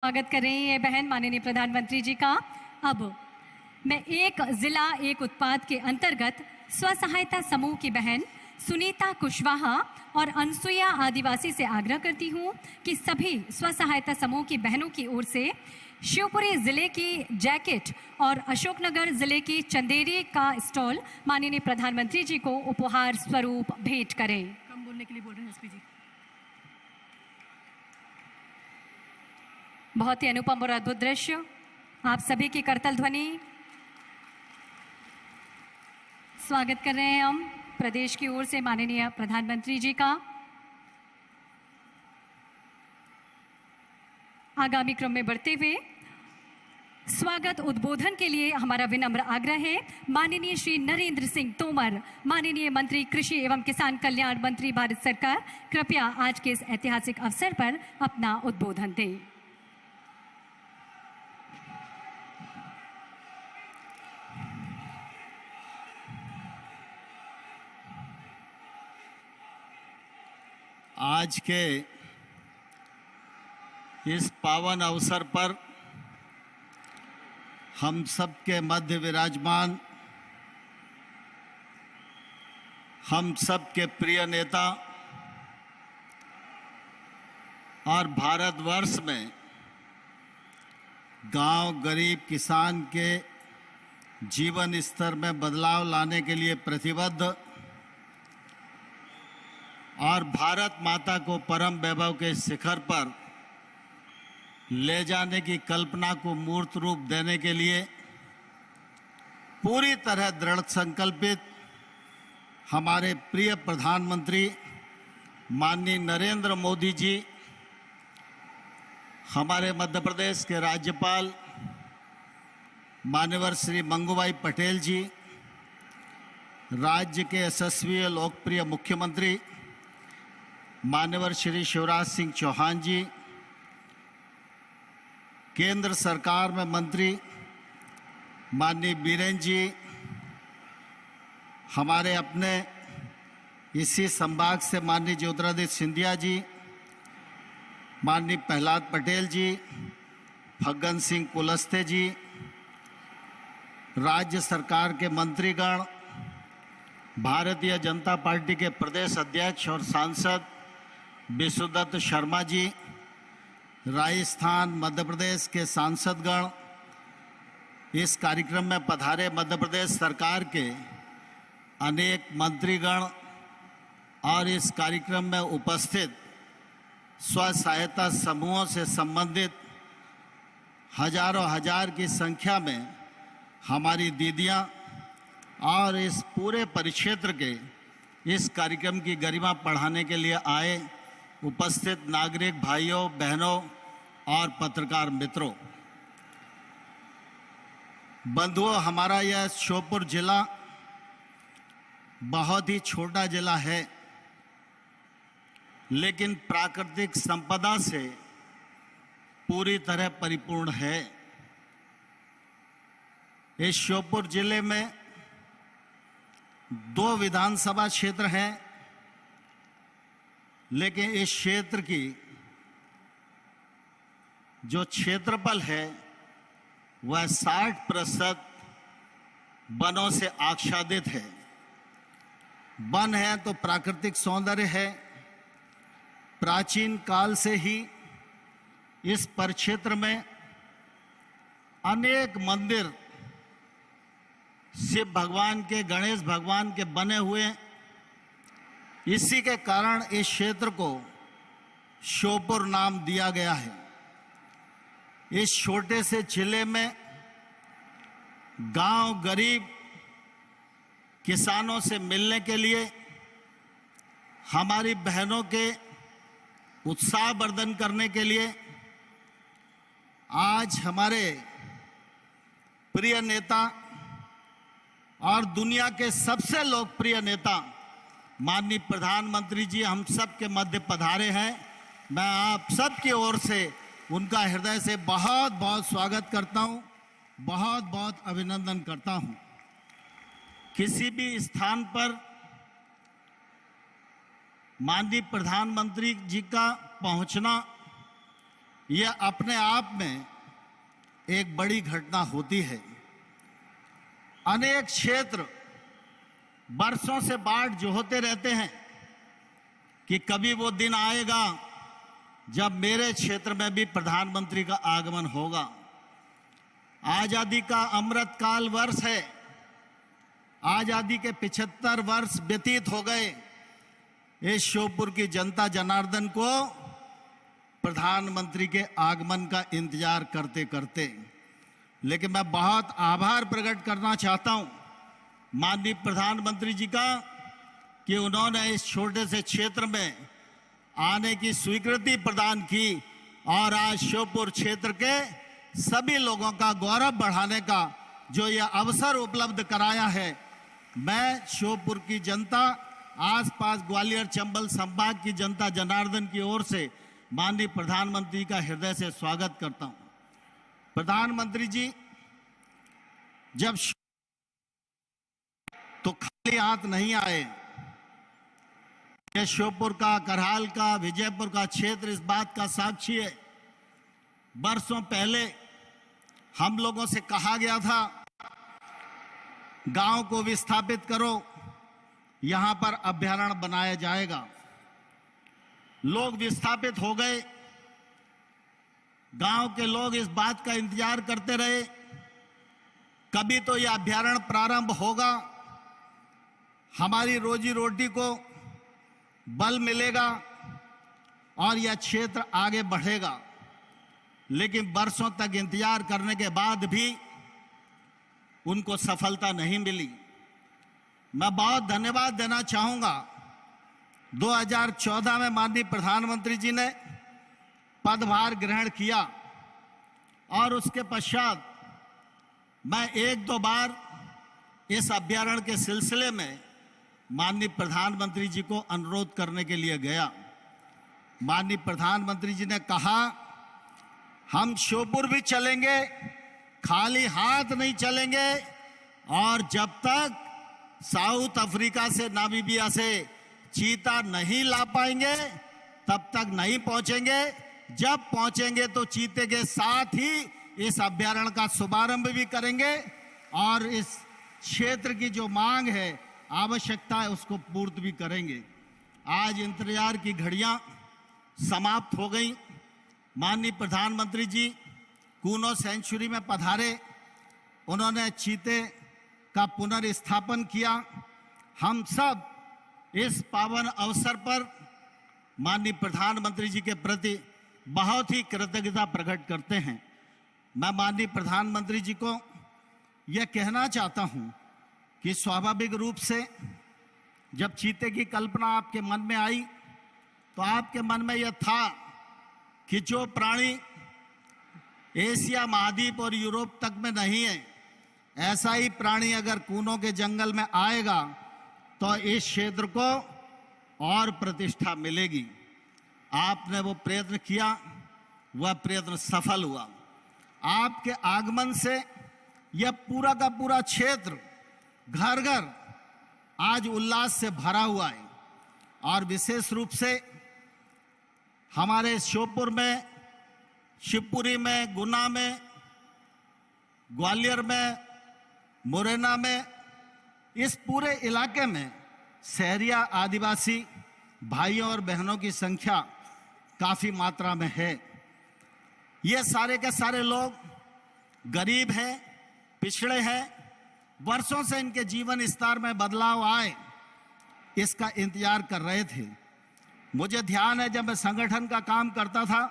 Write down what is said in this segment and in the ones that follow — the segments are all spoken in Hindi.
स्वागत कर रही है बहन माननीय प्रधानमंत्री जी का। अब मैं एक जिला एक उत्पाद के अंतर्गत स्व सहायता समूह की बहन सुनीता कुशवाहा और अनसुईया आदिवासी से आग्रह करती हूं कि सभी स्व सहायता समूह की बहनों की ओर से शिवपुरी जिले की जैकेट और अशोकनगर जिले की चंदेरी का स्टॉल माननीय प्रधानमंत्री जी को उपहार स्वरूप भेंट करें। कम बोलने के लिए बोल रहे हैं एसपी जी। बहुत ही अनुपम और अद्भुत दृश्य, आप सभी की करतल ध्वनि। स्वागत कर रहे हैं हम प्रदेश की ओर से माननीय प्रधानमंत्री जी का। आगामी क्रम में बढ़ते हुए स्वागत उद्बोधन के लिए हमारा विनम्र आग्रह है माननीय श्री नरेंद्र सिंह तोमर, माननीय मंत्री कृषि एवं किसान कल्याण मंत्री भारत सरकार, कृपया आज के इस ऐतिहासिक अवसर पर अपना उद्बोधन दें। आज के इस पावन अवसर पर हम सबके मध्य विराजमान हम सबके प्रिय नेता और भारतवर्ष में गांव गरीब किसान के जीवन स्तर में बदलाव लाने के लिए प्रतिबद्ध और भारत माता को परम वैभव के शिखर पर ले जाने की कल्पना को मूर्त रूप देने के लिए पूरी तरह दृढ़ संकल्पित हमारे प्रिय प्रधानमंत्री माननीय नरेंद्र मोदी जी, हमारे मध्य प्रदेश के राज्यपाल माननीय श्री मंगूभाई पटेल जी, राज्य के यशस्वी लोकप्रिय मुख्यमंत्री माननीय श्री शिवराज सिंह चौहान जी, केंद्र सरकार में मंत्री माननीय बीरेन जी, हमारे अपने इसी संभाग से माननीय ज्योतिरादित्य सिंधिया जी, माननीय प्रहलाद पटेल जी, फग्गन सिंह कुलस्ते जी, राज्य सरकार के मंत्रीगण, भारतीय जनता पार्टी के प्रदेश अध्यक्ष और सांसद विशुदत्त शर्मा जी, राजस्थान मध्य प्रदेश के सांसदगण, इस कार्यक्रम में पधारे मध्य प्रदेश सरकार के अनेक मंत्रीगण और इस कार्यक्रम में उपस्थित स्व सहायता समूहों से संबंधित हजारों हजार की संख्या में हमारी दीदियां और इस पूरे परिक्षेत्र के इस कार्यक्रम की गरिमा बढ़ाने के लिए आए उपस्थित नागरिक भाइयों बहनों और पत्रकार मित्रों, बंधुओं, हमारा यह श्योपुर जिला बहुत ही छोटा जिला है, लेकिन प्राकृतिक संपदा से पूरी तरह परिपूर्ण है। इस श्योपुर जिले में 2 विधानसभा क्षेत्र हैं, लेकिन इस क्षेत्र की जो क्षेत्रफल है वह 60% वनों से आच्छादित है। वन है तो प्राकृतिक सौंदर्य है। प्राचीन काल से ही इस परिक्षेत्र में अनेक मंदिर शिव भगवान के, गणेश भगवान के बने हुए, इसी के कारण इस क्षेत्र को श्योपुर नाम दिया गया है। इस छोटे से जिले में गांव गरीब किसानों से मिलने के लिए, हमारी बहनों के उत्साहवर्धन करने के लिए आज हमारे प्रिय नेता और दुनिया के सबसे लोकप्रिय नेता माननीय प्रधानमंत्री जी हम सब के मध्य पधारे हैं। मैं आप सब की ओर से उनका हृदय से बहुत बहुत स्वागत करता हूं, बहुत बहुत अभिनंदन करता हूं। किसी भी स्थान पर माननीय प्रधानमंत्री जी का पहुंचना यह अपने आप में एक बड़ी घटना होती है। अनेक क्षेत्र बरसों से बाट जोहते रहते हैं कि कभी वो दिन आएगा जब मेरे क्षेत्र में भी प्रधानमंत्री का आगमन होगा। आजादी का अमृत काल वर्ष है। आजादी के 75 वर्ष व्यतीत हो गए इस श्योपुर की जनता जनार्दन को प्रधानमंत्री के आगमन का इंतजार करते करते। लेकिन मैं बहुत आभार प्रकट करना चाहता हूं माननीय प्रधानमंत्री जी का कि उन्होंने इस छोटे से क्षेत्र में आने की स्वीकृति प्रदान की और आज श्योपुर क्षेत्र के सभी लोगों का गौरव बढ़ाने का जो यह अवसर उपलब्ध कराया है, मैं श्योपुर की जनता, आसपास ग्वालियर चंबल संभाग की जनता जनार्दन की ओर से माननीय प्रधानमंत्री का हृदय से स्वागत करता हूं। प्रधानमंत्री जी जब तो खाली हाथ नहीं आए। यह श्योपुर का, करहाल का, विजयपुर का क्षेत्र इस बात का साक्षी है। बरसों पहले हम लोगों से कहा गया था गांव को विस्थापित करो, यहां पर अभयारण्य बनाया जाएगा। लोग विस्थापित हो गए। गांव के लोग इस बात का इंतजार करते रहे कभी तो यह अभयारण्य प्रारंभ होगा, हमारी रोजी रोटी को बल मिलेगा और यह क्षेत्र आगे बढ़ेगा। लेकिन बरसों तक इंतजार करने के बाद भी उनको सफलता नहीं मिली। मैं बहुत धन्यवाद देना चाहूंगा 2014 में माननीय प्रधानमंत्री जी ने पदभार ग्रहण किया और उसके पश्चात मैं एक दो बार इस अभ्यारण्य के सिलसिले में माननीय प्रधानमंत्री जी को अनुरोध करने के लिए गया। माननीय प्रधानमंत्री जी ने कहा हम श्योपुर भी चलेंगे, खाली हाथ नहीं चलेंगे और जब तक साउथ अफ्रीका से, नामीबिया से चीता नहीं ला पाएंगे तब तक नहीं पहुंचेंगे। जब पहुंचेंगे तो चीते के साथ ही इस अभ्यारण्य का शुभारंभ भी करेंगे और इस क्षेत्र की जो मांग है, आवश्यकता है, उसको पूर्ति भी करेंगे। आज इंतजार की घड़ियां समाप्त हो गई। माननीय प्रधानमंत्री जी कूनो सेंचुरी में पधारे, उन्होंने चीते का पुनर्स्थापन किया। हम सब इस पावन अवसर पर माननीय प्रधानमंत्री जी के प्रति बहुत ही कृतज्ञता प्रकट करते हैं। मैं माननीय प्रधानमंत्री जी को यह कहना चाहता हूं कि स्वाभाविक रूप से जब चीते की कल्पना आपके मन में आई तो आपके मन में यह था कि जो प्राणी एशिया महाद्वीप और यूरोप तक में नहीं है, ऐसा ही प्राणी अगर कूनो के जंगल में आएगा तो इस क्षेत्र को और प्रतिष्ठा मिलेगी। आपने वो प्रयत्न किया, वह प्रयत्न सफल हुआ। आपके आगमन से यह पूरा का पूरा क्षेत्र घर घर आज उल्लास से भरा हुआ है और विशेष रूप से हमारे श्योपुर में, शिवपुरी में, गुना में, ग्वालियर में, मुरैना में, इस पूरे इलाके में शहरिया आदिवासी भाइयों और बहनों की संख्या काफी मात्रा में है। ये सारे के सारे लोग गरीब हैं, पिछड़े हैं, वर्षों से इनके जीवन स्तर में बदलाव आए इसका इंतजार कर रहे थे। मुझे ध्यान है जब मैं संगठन का काम करता था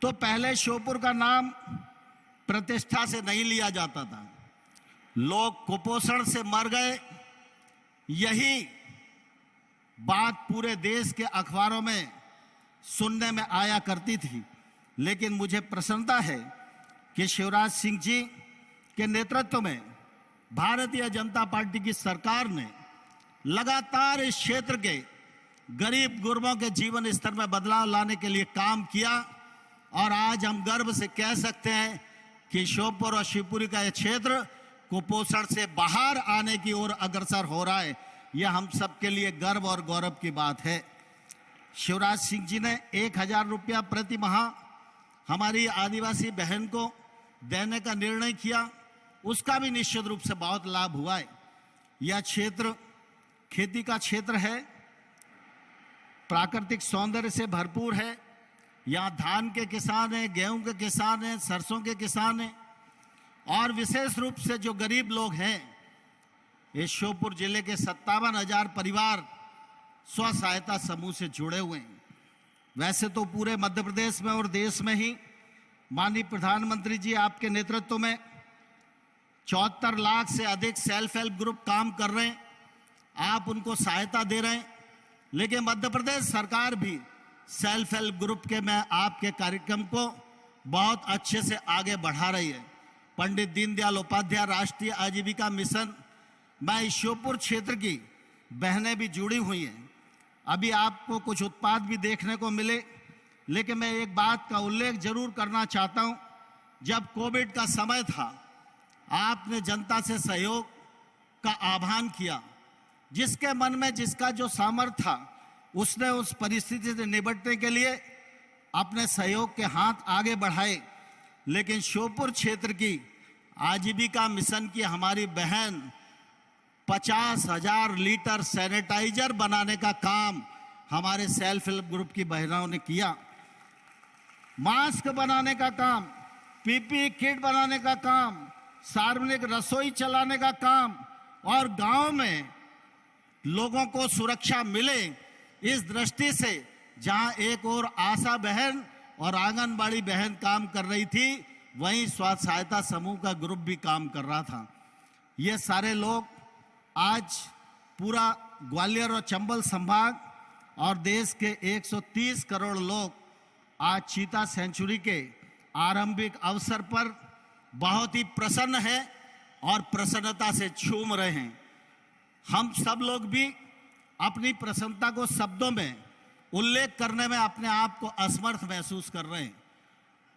तो पहले श्योपुर का नाम प्रतिष्ठा से नहीं लिया जाता था। लोग कुपोषण से मर गए, यही बात पूरे देश के अखबारों में सुनने में आया करती थी। लेकिन मुझे प्रसन्नता है कि शिवराज सिंह जी के नेतृत्व में भारतीय जनता पार्टी की सरकार ने लगातार इस क्षेत्र के गरीब गुरबों के जीवन स्तर में बदलाव लाने के लिए काम किया और आज हम गर्व से कह सकते हैं कि श्योपुर और शिवपुरी का यह क्षेत्र कुपोषण से बाहर आने की ओर अग्रसर हो रहा है। यह हम सबके लिए गर्व और गौरव की बात है। शिवराज सिंह जी ने 1000 रुपया प्रति माह हमारी आदिवासी बहन को देने का निर्णय किया, उसका भी निश्चित रूप से बहुत लाभ हुआ है। यह क्षेत्र खेती का क्षेत्र है, प्राकृतिक सौंदर्य से भरपूर है। यहाँ धान के किसान हैं, गेहूं के किसान हैं, सरसों के किसान हैं, और विशेष रूप से जो गरीब लोग हैं, इस श्योपुर जिले के 57,000 परिवार स्व सहायता समूह से जुड़े हुए हैं। वैसे तो पूरे मध्य प्रदेश में और देश में ही माननीय प्रधानमंत्री जी आपके नेतृत्व में 74 लाख से अधिक सेल्फ हेल्प ग्रुप काम कर रहे हैं, आप उनको सहायता दे रहे हैं। लेकिन मध्य प्रदेश सरकार भी सेल्फ हेल्प ग्रुप के में आपके कार्यक्रम को बहुत अच्छे से आगे बढ़ा रही है। पंडित दीनदयाल उपाध्याय राष्ट्रीय आजीविका मिशन में इस श्योपुर क्षेत्र की बहनें भी जुड़ी हुई हैं। अभी आपको कुछ उत्पाद भी देखने को मिले, लेकिन मैं एक बात का उल्लेख जरूर करना चाहता हूं। जब कोविड का समय था, आपने जनता से सहयोग का आह्वान किया। जिसके मन में जिसका जो सामर्थ्य था, उसने उस परिस्थिति से निपटने के लिए अपने सहयोग के हाथ आगे बढ़ाए। लेकिन श्योपुर क्षेत्र की आजीविका मिशन की हमारी बहन 50,000 लीटर सैनिटाइजर बनाने का काम हमारे सेल्फ हेल्प ग्रुप की बहनों ने किया। मास्क बनाने का काम, पीपी किट बनाने का काम, सार्वजनिक रसोई चलाने का काम, और गांव में लोगों को सुरक्षा मिले, इस दृष्टि से जहां एक और आशा बहन और आंगनबाड़ी बहन काम कर रही थी, वहीं स्व सहायता समूह का ग्रुप भी काम कर रहा था। ये सारे लोग आज पूरा ग्वालियर और चंबल संभाग और देश के 130 करोड़ लोग आज चीता सेंचुरी के आरंभिक अवसर पर बहुत ही प्रसन्न है और प्रसन्नता से झूम रहे हैं। हम सब लोग भी अपनी प्रसन्नता को शब्दों में उल्लेख करने में अपने आप को असमर्थ महसूस कर रहे हैं।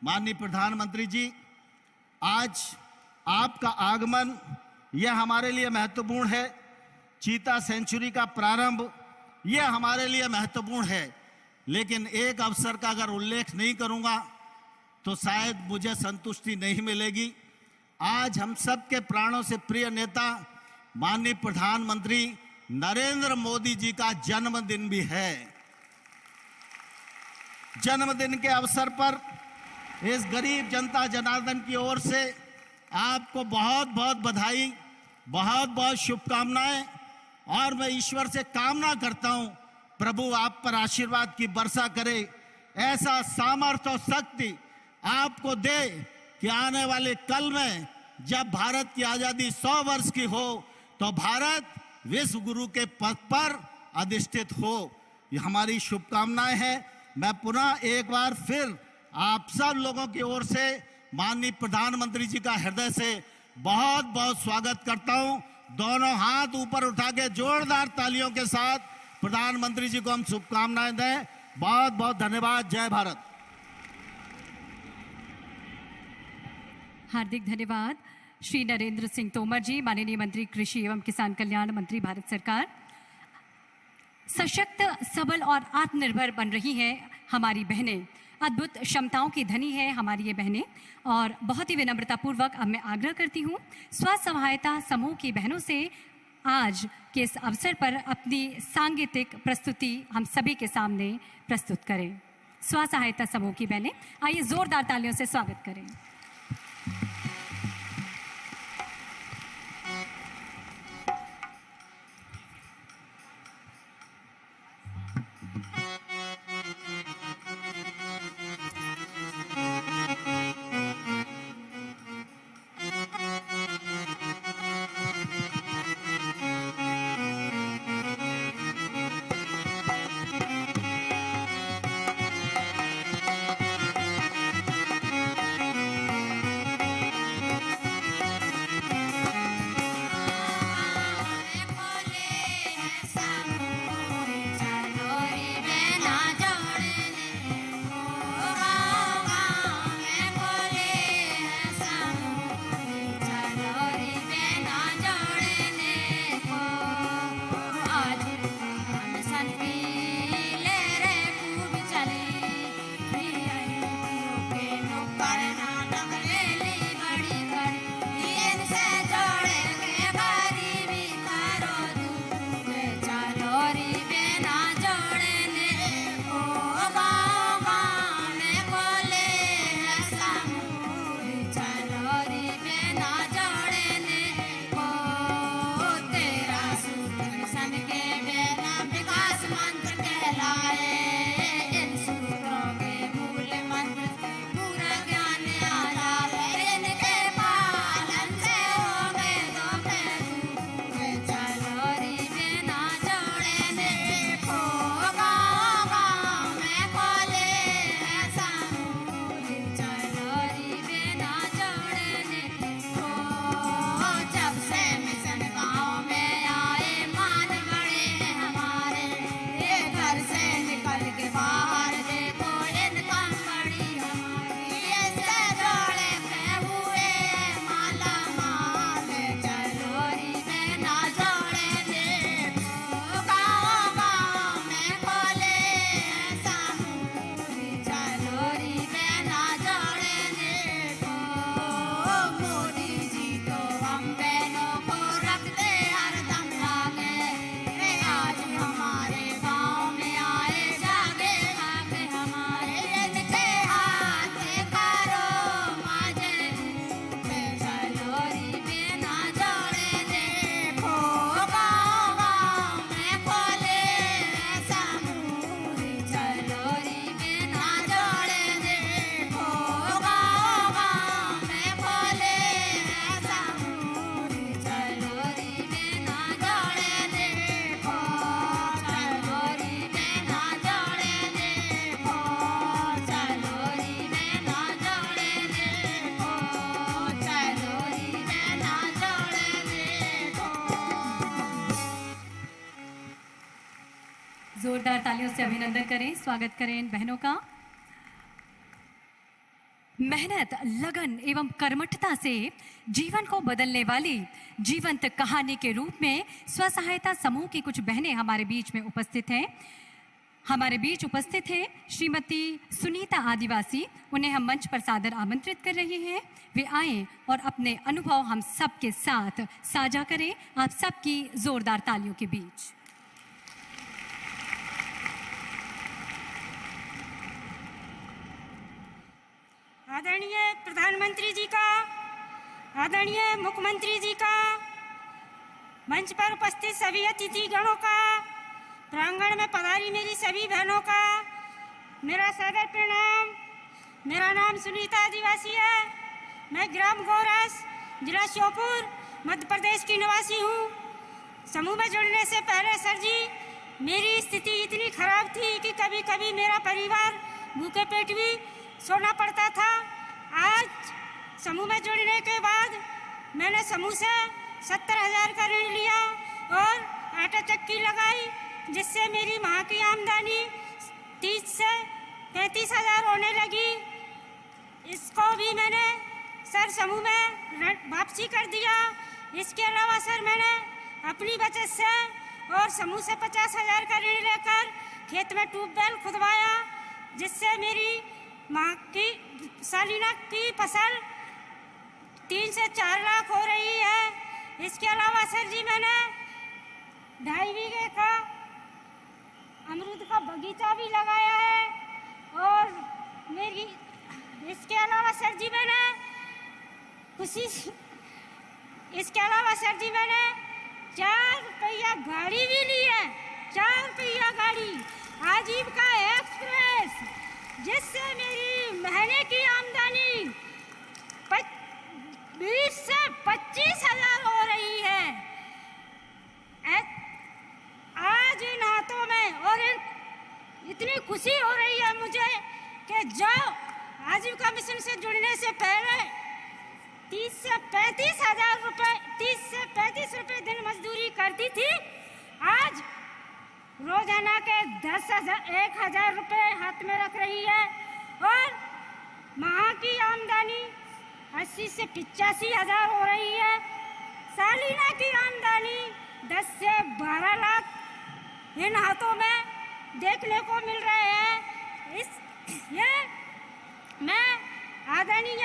माननीय प्रधानमंत्री जी, आज आपका आगमन यह हमारे लिए महत्वपूर्ण है। चीता सेंचुरी का प्रारंभ यह हमारे लिए महत्वपूर्ण है, लेकिन एक अवसर का अगर उल्लेख नहीं करूंगा तो शायद मुझे संतुष्टि नहीं मिलेगी। आज हम सब के प्राणों से प्रिय नेता माननीय प्रधानमंत्री नरेंद्र मोदी जी का जन्मदिन भी है। जन्मदिन के अवसर पर इस गरीब जनता जनार्दन की ओर से आपको बहुत बहुत बधाई, बहुत बहुत शुभकामनाएं, और मैं ईश्वर से कामना करता हूं प्रभु आप पर आशीर्वाद की वर्षा करे, ऐसा सामर्थ्य और शक्ति आपको दे कि आने वाले कल में जब भारत की आजादी 100 वर्ष की हो तो भारत विश्व गुरु के पद पर अधिष्ठित हो। ये हमारी शुभकामनाएं हैं। मैं पुनः एक बार फिर आप सब लोगों की ओर से माननीय प्रधानमंत्री जी का हृदय से बहुत बहुत स्वागत करता हूं। दोनों हाथ ऊपर उठा के जोरदार तालियों के साथ प्रधानमंत्री जी को हम शुभकामनाएं दें। बहुत बहुत धन्यवाद। जय भारत। हार्दिक धन्यवाद श्री नरेंद्र सिंह तोमर जी, माननीय मंत्री कृषि एवं किसान कल्याण मंत्री, भारत सरकार। सशक्त, सबल और आत्मनिर्भर बन रही हैं हमारी बहनें। अद्भुत क्षमताओं की धनी है हमारी ये बहनें, और बहुत ही विनम्रतापूर्वक अब मैं आग्रह करती हूँ स्व सहायता समूह की बहनों से आज के इस अवसर पर अपनी सांगीतिक प्रस्तुति हम सभी के सामने प्रस्तुत करें। स्व सहायता समूह की बहनें, आइए जोरदार तालियों से स्वागत करें। तालियों से अभिनंदन करें, स्वागत करें इन बहनों का। मेहनत, लगन एवं कर्मठता से जीवन को बदलने वाली जीवंत कहानी के रूप में स्वसहायता समूह की कुछ बहनें हमारे बीच में उपस्थित हैं। हमारे बीच उपस्थित है श्रीमती सुनीता आदिवासी। उन्हें हम मंच पर सादर आमंत्रित कर रहे हैं। वे आए और अपने अनुभव हम सबके साथ साझा करें, आप सबकी जोरदार तालियों के बीच। आदरणीय प्रधानमंत्री जी का, आदरणीय मुख्यमंत्री जी का, मंच पर उपस्थित सभी अतिथि गणों का, प्रांगण में पधारी मेरी सभी बहनों का मेरा सादर प्रणाम। मेरा नाम सुनीता आदिवासी है। मैं ग्राम गोरस, जिला श्योपुर, मध्य प्रदेश की निवासी हूँ। समूह में जुड़ने से पहले सर जी मेरी स्थिति इतनी खराब थी कि कभी कभी मेरा परिवार भूखे पेट भी सोना पड़ता था। आज समूह में जुड़ने के बाद मैंने समूह से 70,000 का ऋण लिया और आटा चक्की लगाई, जिससे मेरी माह की आमदनी 30 से 35,000 होने लगी। इसको भी मैंने सर समूह में वापसी कर दिया। इसके अलावा सर मैंने अपनी बचत से और समूह से 50,000 का ऋण लेकर खेत में ट्यूबवेल खुदवाया, जिससे मेरी माँ की सालिना की फसल 3 से 4 लाख हो रही है। इसके अलावा सर जी मैंने 2.5 बीघे का अमरूद का बगीचा भी लगाया है। और मेरी इसके अलावा सर जी मैंने इसके अलावा सर जी मैंने 4 पहिया गाड़ी भी ली है। 4 पहिया गाड़ी आजीविका एक्सप्रेस, जिससे मेरी महीने की आमदनी 20 से 25,000 हो रही है। आज इन हाथों में और इतनी खुशी हो रही है मुझे कि जो आजीविका मिशन से जुड़ने से पहले 30 से 35 रुपए दिन मजदूरी करती थी, आज रोजाना के 1,000 रुपए हाथ में रख रही है और माह की आमदनी 80 से 85,000 हो रही है। सालिना की आमदनी 10 से 12 लाख इन हाथों में देखने को मिल रहे हैं। ये मैं आदरणीय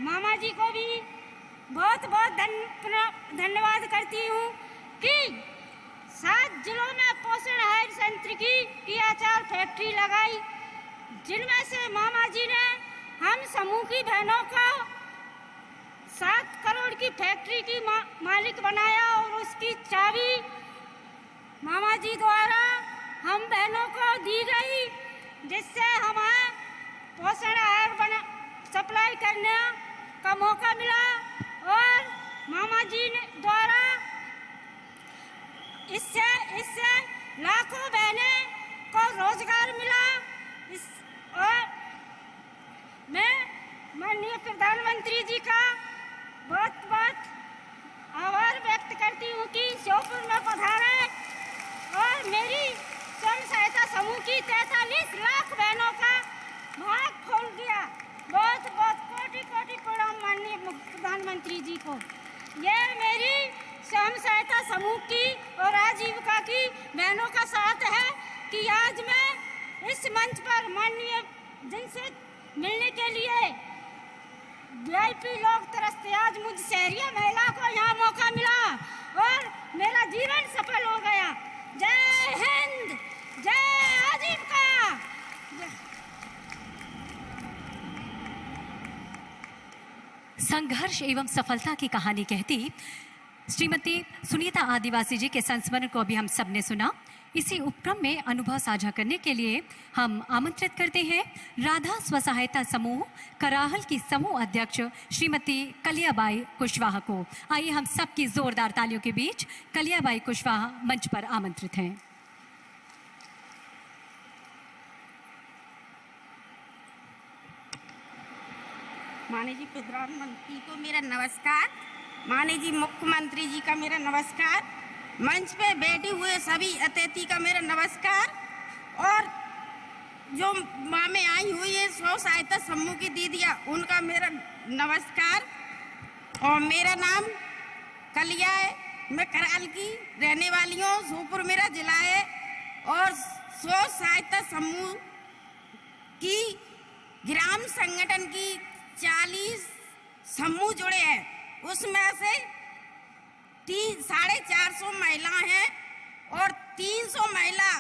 मामा जी को भी बहुत बहुत धन्यवाद करती हूँ कि 7 जिलों में पोषण आहार संयंत्र की आचार फैक्ट्री लगाई, जिनमें से मामा जी ने हम समूह की बहनों को 7 करोड़ की फैक्ट्री की मालिक बनाया और उसकी चाबी मामा जी द्वारा हम बहनों को दी गई, जिससे हमें पोषण आहार सप्लाई करने का मौका मिला। और मामा जी द्वारा इससे लाखों बहनें को रोजगार मिला। और मैं माननीय प्रधानमंत्री जी का बहुत बहुत आभार व्यक्त करती हूँ कि श्योपुर में पधारे और मेरी स्वयं सहायता समूह की 43 लाख बहनों का भाग खोल दिया। बहुत बहुत कोटि कोटि प्रणाम माननीय प्रधानमंत्री जी को। ये मेरी स्वयं सहायता समूह की और आजीविका की बहनों का साथ है कि आज मैं इस मंच पर माननीय जिनसे मिलने के लिए VIP लोग तरसते, आज मुझ शहरिया महिला को यहाँ मौका मिला और मेरा जीवन सफल हो गया। जय हिंद, जय आजीविका। संघर्ष एवं सफलता की कहानी कहती श्रीमती सुनीता आदिवासी जी के संस्मरण को अभी हम सब ने सुना। इसी उपक्रम में अनुभव साझा करने के लिए हम आमंत्रित करते हैं राधा स्वसहायता समूह कराहल की समूह अध्यक्ष श्रीमती कलियाबाई कुशवाहा को। आइए हम सबकी जोरदार तालियों के बीच कलियाबाई कुशवाहा मंच पर आमंत्रित हैं। माननीय जी प्रधानमंत्री को मेरा नमस्कार, माननीय जी मुख्यमंत्री जी का मेरा नमस्कार, मंच पे बैठे हुए सभी अतिथि का मेरा नमस्कार। और जो माँ में आई हुई है स्व सहायता समूह की दीदियाँ, उनका मेरा नमस्कार। और मेरा नाम कलिया है, मैं कराल की रहने वाली हूँ, सोपुर मेरा जिला है। और स्व सहायता समूह की ग्राम संगठन की 40 समूह जुड़े हैं, उसमें से 450 महिलाएं हैं और 300 महिला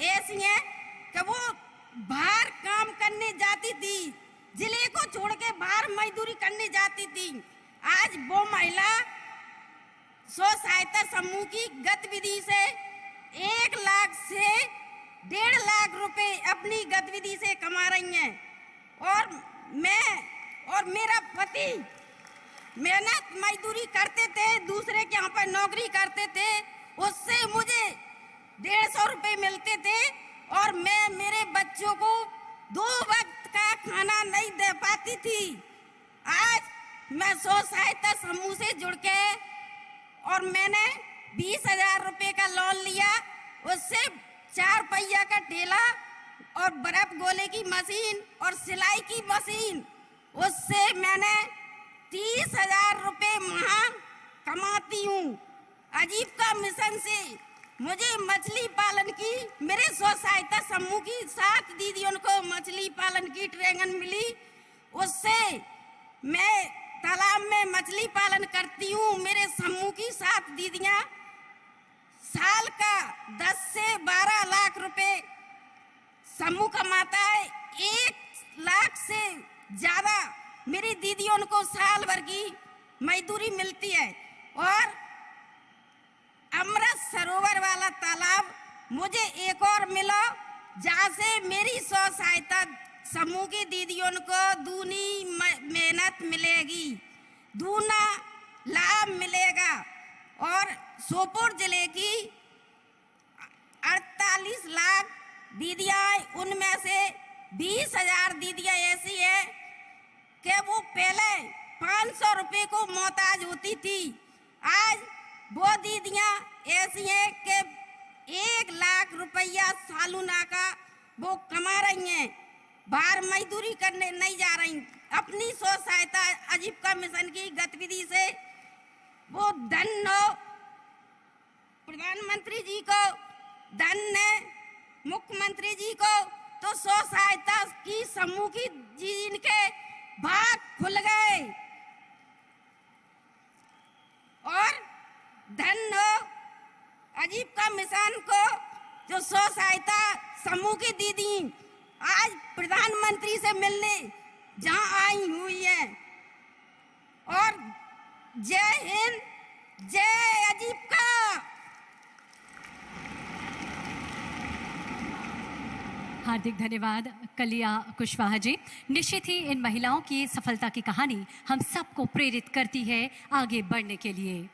ऐसी हैं कि वो बाहर काम करने जाती थी, जिले को छोड़ के बाहर मजदूरी करने जाती थी। आज वो महिला स्व सहायता समूह की गतिविधि से 1 लाख से 1.5 लाख रुपए अपनी गतिविधि से कमा रही हैं। और मैं और मेरा पति मेहनत मजदूरी करते थे, दूसरे के यहाँ पर नौकरी करते थे, उससे मुझे 150 रुपए मिलते थे और मैं मेरे बच्चों को 2 वक्त का खाना नहीं दे पाती थी। आज मैं स्व सहायता समूह से जुड़ के और मैंने 20,000 रुपए का लोन लिया, उससे 4 पहिया का ठेला और बर्फ गोले की मशीन और सिलाई की मशीन, उससे मैंने 30,000 रुपए माह कमाती हूँ। आजीविका मिशन से मुझे मछली पालन की, मेरे स्व सहायता समूह की 7 दीदियों को मछली पालन की ट्रेनिंग मिली, उससे मैं तालाब में मछली पालन करती हूँ। मेरे समूह की 7 दीदियाँ साल का 10 से 12 लाख रुपए समूह कमाता है। 1 लाख से ज्यादा मेरी दीदियों को साल भर की मजदूरी मिलती है। और अमृत सरोवर वाला तालाब मुझे एक और मिला, जहाँ से मेरी स्व सहायता समूह की दीदियों को दूनी मेहनत मिलेगी, दूना लाभ मिलेगा। और सोपोर जिले की 48 लाख दीदियाँ, उनमें से 20,000 दीदियाँ ऐसी है कि वो पहले 500 रुपए को मोहताज होती थी। आज वो दीदियाँ ऐसी हैं कि 1 लाख रुपया सालाना का वो कमा रही हैं, बाहर मजदूरी करने नहीं जा रही। अपनी स्व सहायता आजीविका मिशन की गतिविधि से वो धन प्रधानमंत्री जी को धन, मुख्यमंत्री जी को, तो स्व सहायता की समूह की जिनके भाग खुल गए। और धन आजीविका मिशन को जो स्व सहायता समूह की दीदी आज प्रधानमंत्री से मिलने जहां आई हुई है। और जय हिंद, जय आजीविका। हार्दिक धन्यवाद कलिया कुशवाहा जी। निश्चित ही इन महिलाओं की सफलता की कहानी हम सबको प्रेरित करती है आगे बढ़ने के लिए।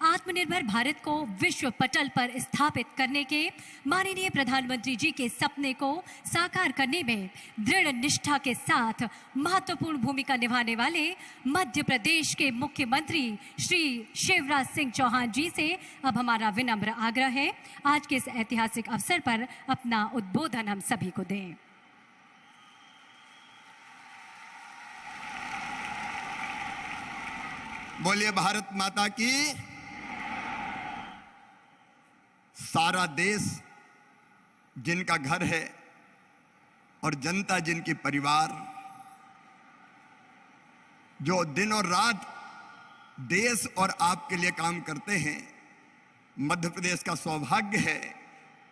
आत्मनिर्भर भारत को विश्व पटल पर स्थापित करने के माननीय प्रधानमंत्री जी के सपने को साकार करने में दृढ़ निष्ठा के साथ महत्वपूर्ण भूमिका निभाने वाले मध्य प्रदेश के मुख्यमंत्री श्री शिवराज सिंह चौहान जी से अब हमारा विनम्र आग्रह है, आज के इस ऐतिहासिक अवसर पर अपना उद्बोधन हम सभी को दें। बोलिए भारत माता की। सारा देश जिनका घर है और जनता जिनकी परिवार, जो दिन और रात देश और आपके लिए काम करते हैं, मध्य प्रदेश का सौभाग्य है।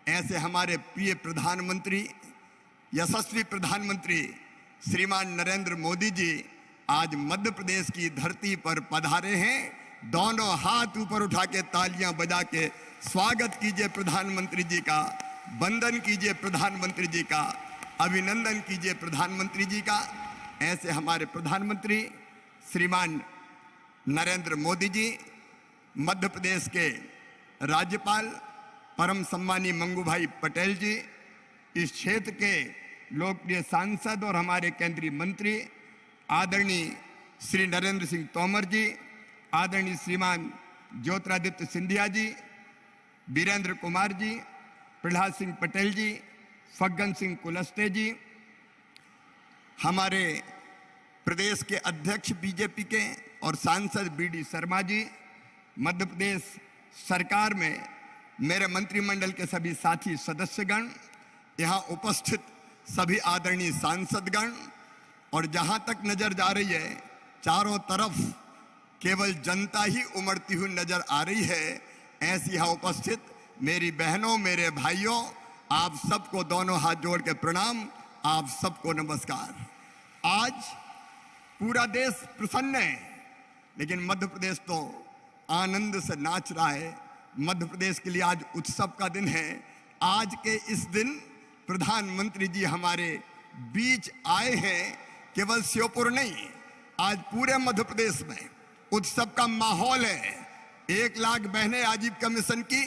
ऐसे हमारे प्रिय प्रधानमंत्री, यशस्वी प्रधानमंत्री श्रीमान नरेंद्र मोदी जी आज मध्य प्रदेश की धरती पर पधारे हैं। दोनों हाथ ऊपर उठा के तालियां बजा के स्वागत कीजिए प्रधानमंत्री जी का, वंदन कीजिए प्रधानमंत्री जी का, अभिनंदन कीजिए प्रधानमंत्री जी का। ऐसे हमारे प्रधानमंत्री श्रीमान नरेंद्र मोदी जी, मध्य प्रदेश के राज्यपाल परम सम्मानी मंगू भाई पटेल जी, इस क्षेत्र के लोकप्रिय सांसद और हमारे केंद्रीय मंत्री आदरणीय श्री नरेंद्र सिंह तोमर जी, आदरणीय श्रीमान ज्योतिरादित्य सिंधिया जी, वीरेंद्र कुमार जी, प्रहलाद सिंह पटेल जी, फग्गन सिंह कुलस्ते जी, हमारे प्रदेश के अध्यक्ष बीजेपी के और सांसद बीडी शर्मा जी, मध्य प्रदेश सरकार में मेरे मंत्रिमंडल के सभी साथी सदस्यगण, यहाँ उपस्थित सभी आदरणीय सांसदगण, और जहाँ तक नजर जा रही है चारों तरफ केवल जनता ही उमड़ती हुई नजर आ रही है, ऐसी यहाँ उपस्थित मेरी बहनों, मेरे भाइयों, आप सबको दोनों हाथ जोड़ के प्रणाम, आप सबको नमस्कार। आज पूरा देश प्रसन्न है, लेकिन मध्य प्रदेश तो आनंद से नाच रहा है। मध्य प्रदेश के लिए आज उत्सव का दिन है। आज के इस दिन प्रधानमंत्री जी हमारे बीच आए हैं। केवल श्योपुर नहीं, आज पूरे मध्य प्रदेश में उत्सव का माहौल है। 1 लाख बहनें आजीविका मिशन की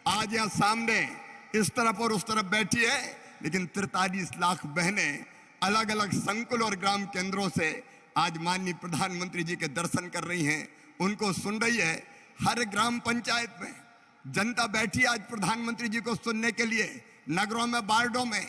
आज यहाँ सामने इस तरफ और उस तरफ बैठी है, लेकिन 43 लाख बहनें अलग अलग संकुल और ग्राम केंद्रों से आज माननीय प्रधानमंत्री जी के दर्शन कर रही हैं, उनको सुन रही है। हर ग्राम पंचायत में जनता बैठी आज प्रधानमंत्री जी को सुनने के लिए। नगरों में, वार्डों में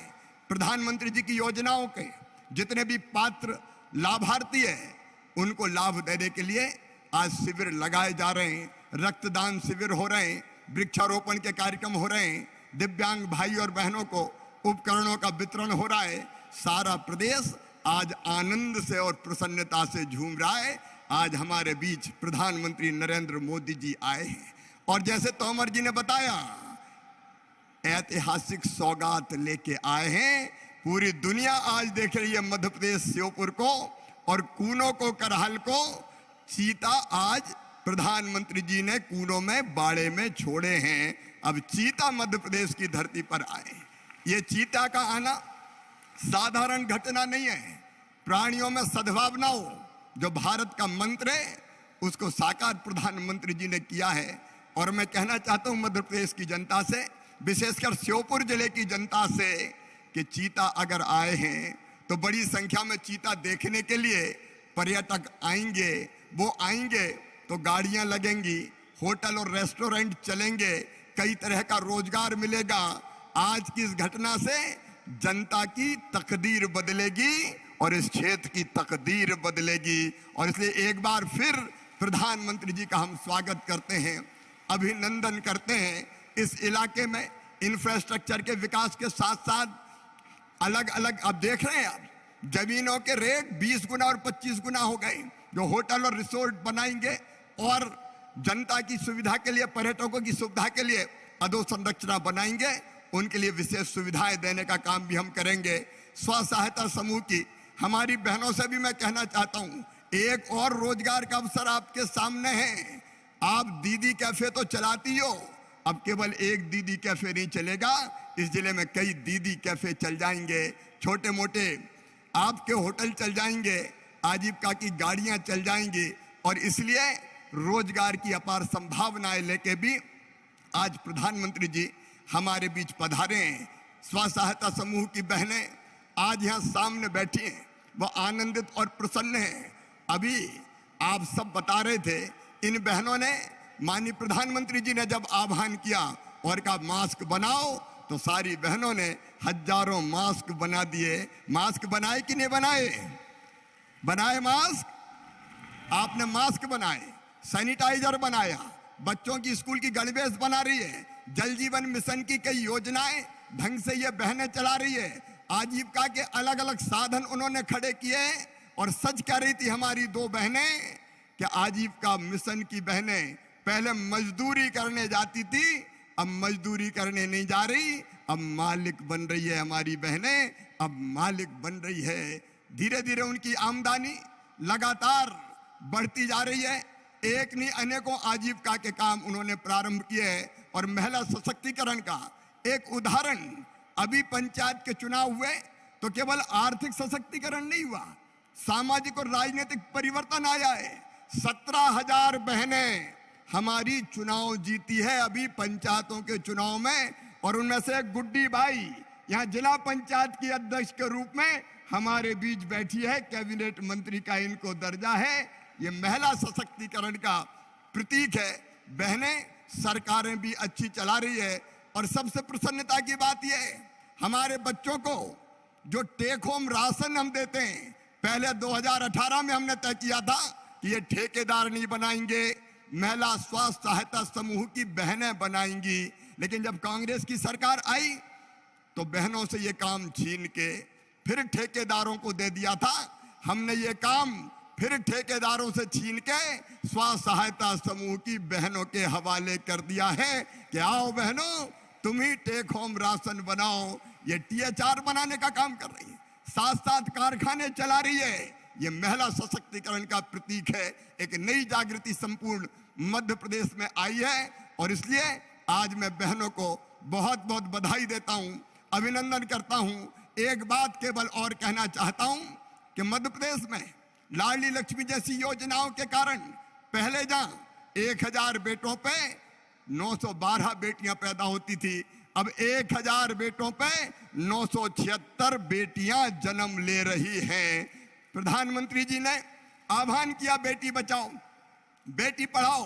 प्रधानमंत्री जी की योजनाओं के जितने भी पात्र लाभार्थी हैं, उनको लाभ देने के लिए आज शिविर लगाए जा रहे हैं। रक्तदान शिविर हो रहे हैं, वृक्षारोपण के कार्यक्रम हो रहे हैं, दिव्यांग भाई और बहनों को उपकरणों का वितरण हो रहा है। सारा प्रदेश आज आनंद से और प्रसन्नता से झूम रहा है। आज हमारे बीच प्रधानमंत्री नरेंद्र मोदी जी आए हैं, और जैसे तोमर जी ने बताया, ऐतिहासिक सौगात लेके आए हैं। पूरी दुनिया आज देख रही है मध्य प्रदेश श्योपुर को, और कूनों को, करहल को। चीता आज प्रधानमंत्री जी ने कूनों में, बाड़े में छोड़े हैं। अब चीता मध्य प्रदेश की धरती पर आए। ये चीता का आना साधारण घटना नहीं है। प्राणियों में सद्भावना हो, जो भारत का मंत्र है, उसको साकार प्रधानमंत्री जी ने किया है। और मैं कहना चाहता हूं मध्य प्रदेश की जनता से, विशेषकर श्योपुर जिले की जनता से, कि चीता अगर आए हैं तो बड़ी संख्या में चीता देखने के लिए पर्यटक आएंगे। वो आएंगे तो गाड़ियां लगेंगी, होटल और रेस्टोरेंट चलेंगे, कई तरह का रोजगार मिलेगा। आज की इस घटना से जनता की तकदीर बदलेगी और इस क्षेत्र की तकदीर बदलेगी। और इसलिए एक बार फिर प्रधानमंत्री जी का हम स्वागत करते हैं, अभिनंदन करते हैं। इस इलाके में इंफ्रास्ट्रक्चर के विकास के साथ साथ अलग अलग, आप देख रहे हैं, आप जमीनों के रेट 20 गुना और 25 गुना हो गए। जो होटल और रिसोर्ट बनाएंगे और जनता की सुविधा के लिए, पर्यटकों की सुविधा के लिए अधोसंरचना बनाएंगे, उनके लिए विशेष सुविधाएं देने का काम भी हम करेंगे। स्व सहायता समूह की हमारी बहनों से भी मैं कहना चाहता हूं, एक और रोजगार का अवसर आपके सामने है। आप दीदी कैफे तो चलाती हो, अब केवल एक दीदी कैफे नहीं चलेगा। इस जिले में कई दीदी कैफे चल जाएंगे, छोटे मोटे आपके होटल चल जाएंगे, आजीविका की गाड़ियां चल जाएंगी। और इसलिए रोजगार की अपार संभावनाएं लेके भी आज प्रधानमंत्री जी हमारे बीच पधारे हैं। स्व सहायता समूह की बहनें आज यहाँ सामने बैठी हैं, वो आनंदित और प्रसन्न हैं। अभी आप सब बता रहे थे, इन बहनों ने, माननीय प्रधानमंत्री जी ने जब आह्वान किया और कहा मास्क बनाओ, तो सारी बहनों ने हजारों मास्क बना दिए। मास्क बनाए कि नहीं बनाए? बनाए मास्क। आपने मास्क बनाए, सैनिटाइजर बनाया, बच्चों की स्कूल की गणवेश बना रही है, जल जीवन मिशन की कई योजनाएं ढंग से ये बहनें चला रही है। आजीविका के अलग अलग साधन उन्होंने खड़े किए। और सच कह रही थी हमारी 2 बहनें कि आजीविका मिशन की बहनें पहले मजदूरी करने जाती थी, अब मजदूरी करने नहीं जा रही, अब मालिक बन रही है हमारी बहनें, अब मालिक बन रही है। धीरे धीरे उनकी आमदनी लगातार बढ़ती जा रही है। एक नहीं, अनेकों आजीविका के काम उन्होंने प्रारंभ किए हैं। और महिला सशक्तिकरण का एक उदाहरण, अभी पंचायत के चुनाव हुए तो केवल आर्थिक सशक्तिकरण नहीं हुआ, सामाजिक और राजनीतिक परिवर्तन आया है। 17,000 बहनें हमारी चुनाव जीती है अभी पंचायतों के चुनाव में। और उनमें से एक गुड्डी बाई यहाँ जिला पंचायत की अध्यक्ष के रूप में हमारे बीच बैठी है, कैबिनेट मंत्री का इनको दर्जा है। ये महिला सशक्तिकरण का प्रतीक है। बहनें सरकारें भी अच्छी चला रही है। और सबसे प्रसन्नता की बात यह है, हमारे बच्चों को जो टेक होम राशन हम देते हैं, पहले 2018 में हमने तय किया था कि ये ठेकेदार नहीं बनाएंगे, महिला स्वास्थ्य सहायता समूह की बहनें बनाएंगी। लेकिन जब कांग्रेस की सरकार आई तो बहनों से ये काम छीन के फिर ठेकेदारों को दे दिया था। हमने ये काम फिर ठेकेदारों से छीन के स्वास्थ्य सहायता समूह की बहनों के हवाले कर दिया है कि आओ बहनों, तुम ही टेक होम राशन बनाओ। ये THR बनाने का काम कर रही है, साथ साथ कारखाने चला रही है। ये महिला सशक्तिकरण का प्रतीक है। एक नई जागृति संपूर्ण मध्य प्रदेश में आई है और इसलिए आज मैं बहनों को बहुत बहुत बधाई देता हूं, अभिनंदन करता हूं। एक बात केवल और कहना चाहता हूं कि मध्य प्रदेश में लाडली लक्ष्मी जैसी योजनाओं के कारण पहले जहां 1000 बेटों पे 912 बेटियां पैदा होती थी, अब 1000 बेटों पे 976 बेटियां जन्म ले रही हैं। प्रधानमंत्री जी ने आह्वान किया बेटी बचाओ बेटी पढ़ाओ।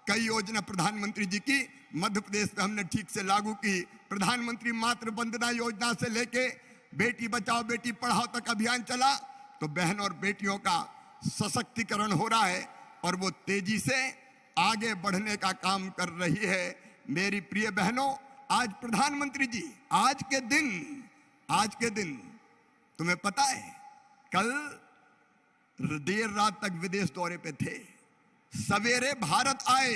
कई योजना प्रधानमंत्री जी की मध्य प्रदेश में हमने ठीक से लागू की। प्रधानमंत्री मातृ वंदना योजना से लेके बेटी बचाओ बेटी पढ़ाओ तक अभियान चला, तो बहन और बेटियों का सशक्तिकरण हो रहा है और वो तेजी से आगे बढ़ने का काम कर रही है। मेरी प्रिय बहनों, आज प्रधानमंत्री जी आज के दिन तुम्हें पता है कल देर रात तक विदेश दौरे पे थे, सवेरे भारत आए,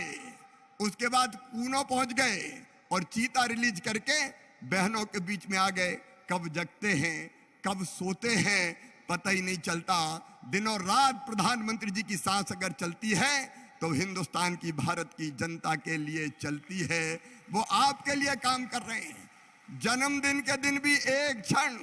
उसके बाद कूनो पहुंच गए और चीता रिलीज करके बहनों के बीच में आ गए। कब जगते हैं कब सोते हैं पता ही नहीं चलता। दिनों रात प्रधानमंत्री जी की सांस अगर चलती है तो हिंदुस्तान की, भारत की जनता के लिए चलती है। वो आपके लिए काम कर रहे हैं। जन्मदिन के दिन भी एक क्षण,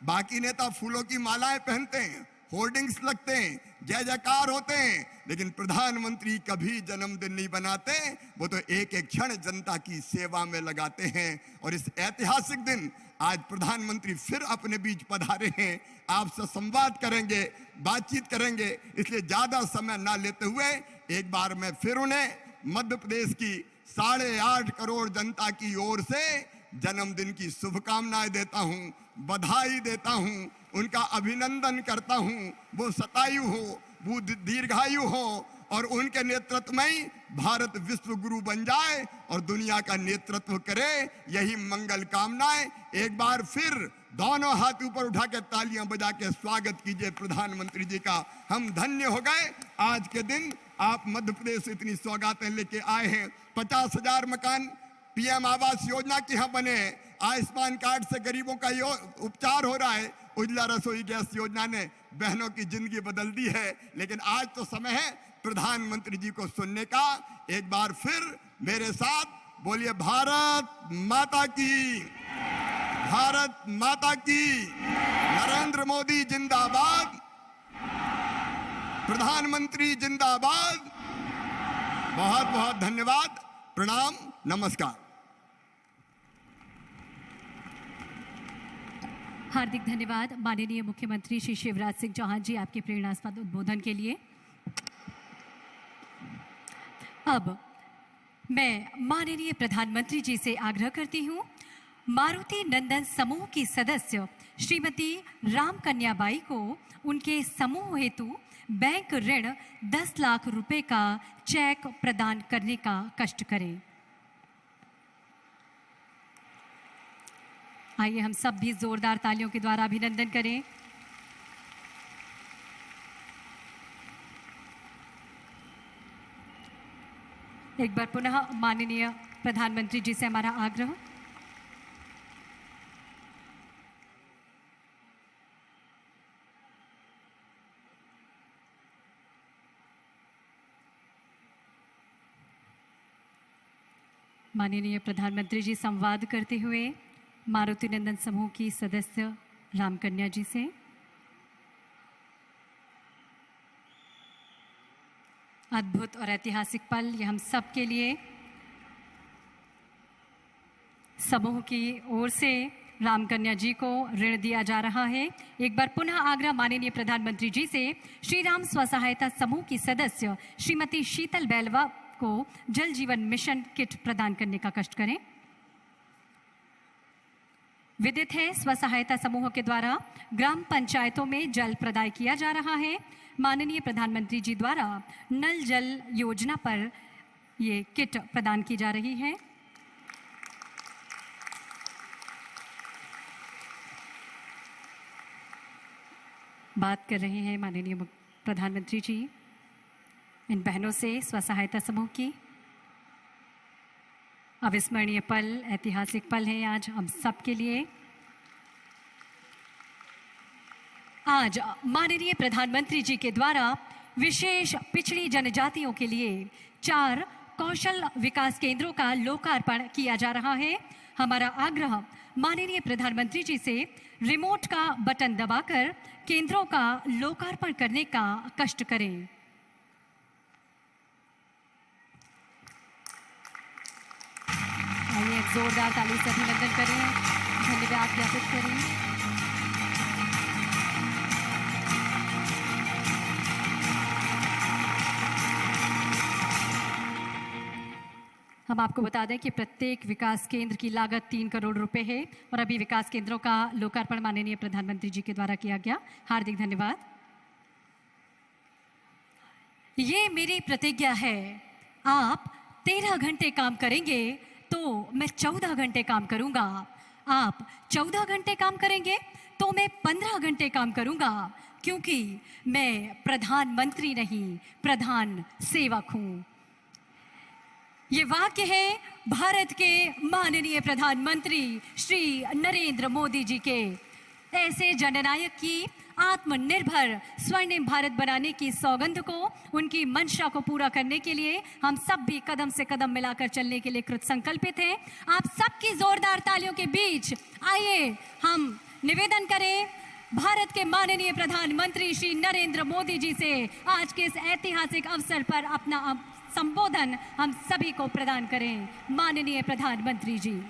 बाकी नेता फूलों की मालाएं पहनते हैं, होर्डिंग्स लगते हैं, जय जयकार होते हैं, लेकिन प्रधानमंत्री कभी जन्मदिन नहीं बनाते। वो तो एक एक क्षण जनता की सेवा में लगाते हैं। और इस ऐतिहासिक दिन आज प्रधानमंत्री फिर अपने बीच पधारे हैं, आपसे संवाद करेंगे, बातचीत करेंगे। इसलिए ज्यादा समय ना लेते हुए एक बार मैं फिर उन्हें मध्य प्रदेश की 8.5 करोड़ जनता की ओर से जन्मदिन की शुभकामनाएं देता हूं, बधाई देता हूं, उनका अभिनंदन करता हूं। वो शतायु हो, वो दीर्घायु हो और उनके नेतृत्व में ही भारत विश्व गुरु बन जाए और दुनिया का नेतृत्व करे, यही मंगल कामनाएं। एक बार फिर दोनों हाथ ऊपर उठा के तालियां बजा के स्वागत कीजिए प्रधानमंत्री जी का। हम धन्य हो गए आज के दिन आप मध्य प्रदेश से इतनी सौगातें लेके आए हैं। 50,000 मकान PM आवास योजना के यहाँ बने हैं, आयुष्मान कार्ड से गरीबों का उपचार हो रहा है, उज्ज्वला रसोई गैस योजना ने बहनों की जिंदगी बदल दी है। लेकिन आज तो समय है प्रधानमंत्री जी को सुनने का। एक बार फिर मेरे साथ बोलिए भारत माता की, भारत माता की, नरेंद्र मोदी जिंदाबाद, प्रधानमंत्री जिंदाबाद। बहुत बहुत धन्यवाद, प्रणाम, नमस्कार। हार्दिक धन्यवाद माननीय मुख्यमंत्री श्री शिवराज सिंह चौहान जी आपके प्रेरणास्पद उद्बोधन के लिए। अब मैं माननीय प्रधानमंत्री जी से आग्रह करती हूँ, मारुति नंदन समूह की सदस्य श्रीमती राम कन्याबाई को उनके समूह हेतु बैंक ऋण 10 लाख रुपए का चेक प्रदान करने का कष्ट करें। आइए हम सब भी जोरदार तालियों के द्वारा अभिनंदन करें। एक बार पुनः माननीय प्रधानमंत्री जी से हमारा आग्रह। माननीय प्रधानमंत्री जी संवाद करते हुए मारुति नंदन समूह की सदस्य रामकन्या जी से। अद्भुत और ऐतिहासिक पल ये हम सब के लिए। समूह की ओर से रामकन्या जी को ऋण दिया जा रहा है। एक बार पुनः आग्रह माननीय प्रधानमंत्री जी से श्री राम स्वसहायता समूह की सदस्य श्रीमती शीतल बैलवा को जल जीवन मिशन किट प्रदान करने का कष्ट करें। विदित है, स्व सहायता समूह के द्वारा ग्राम पंचायतों में जल प्रदाय किया जा रहा है। माननीय प्रधानमंत्री जी द्वारा नल जल योजना पर ये किट प्रदान की जा रही है। बात कर रहे हैं माननीय प्रधानमंत्री जी इन बहनों से स्व सहायता समूह की। अविस्मरणीय पल, ऐतिहासिक पल है आज हम सब के लिए। आज माननीय प्रधानमंत्री जी के द्वारा विशेष पिछड़ी जनजातियों के लिए 4 कौशल विकास केंद्रों का लोकार्पण किया जा रहा है। हमारा आग्रह माननीय प्रधानमंत्री जी से रिमोट का बटन दबाकर केंद्रों का लोकार्पण करने का कष्ट करें। आइए एक जोरदार ताली से अभिनंदन करें, धन्यवाद ज्ञापित करें। हम आपको बता दें कि प्रत्येक विकास केंद्र की लागत 3 करोड़ रुपए है और अभी विकास केंद्रों का लोकार्पण माननीय प्रधानमंत्री जी के द्वारा किया गया। हार्दिक धन्यवाद। ये मेरी प्रतिज्ञा है, आप 13 घंटे काम करेंगे तो मैं 14 घंटे काम करूंगा। आप 14 घंटे काम करेंगे तो मैं 15 घंटे काम करूंगा, क्योंकि मैं प्रधानमंत्री नहीं, प्रधान सेवक हूं। ये वाक्य है भारत के माननीय प्रधानमंत्री श्री नरेंद्र मोदी जी के। ऐसे जननायक की आत्मनिर्भर स्वर्णिम भारत बनाने की सौगंध को, उनकी मंशा को पूरा करने के लिए हम सब भी कदम से कदम मिलाकर चलने के लिए कृत संकल्पित हैं। आप सबकी जोरदार तालियों के बीच आइए हम निवेदन करें भारत के माननीय प्रधानमंत्री श्री नरेंद्र मोदी जी से आज के इस ऐतिहासिक अवसर पर अपना संबोधन हम सभी को प्रदान करें। माननीय प्रधानमंत्री जी।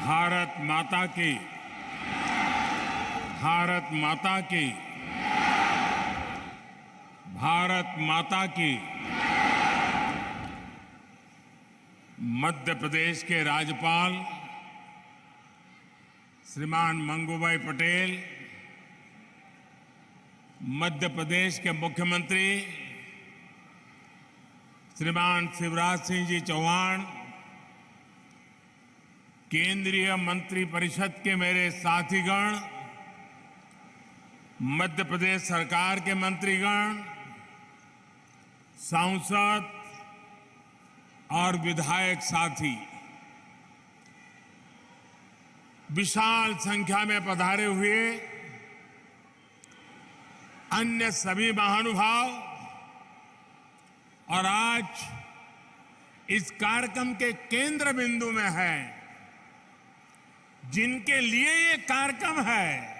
भारत माता की, भारत माता की, भारत माता की। मध्य प्रदेश के राज्यपाल श्रीमान मंगूभाई पटेल, मध्य प्रदेश के मुख्यमंत्री श्रीमान शिवराज सिंह जी चौहान, केंद्रीय मंत्रिपरिषद के मेरे साथीगण, मध्य प्रदेश सरकार के मंत्रीगण, सांसद और विधायक साथी, विशाल संख्या में पधारे हुए अन्य सभी महानुभाव और आज इस कार्यक्रम के केंद्र बिंदु में है, जिनके लिए ये कार्यक्रम है,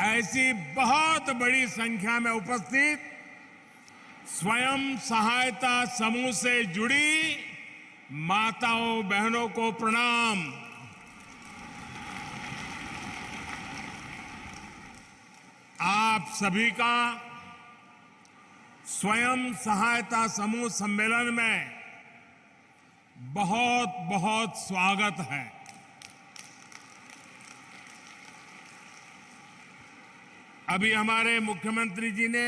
ऐसी बहुत बड़ी संख्या में उपस्थित स्वयं सहायता समूह से जुड़ी माताओं बहनों को प्रणाम। आप सभी का स्वयं सहायता समूह सम्मेलन में बहुत बहुत स्वागत है। अभी हमारे मुख्यमंत्री जी ने,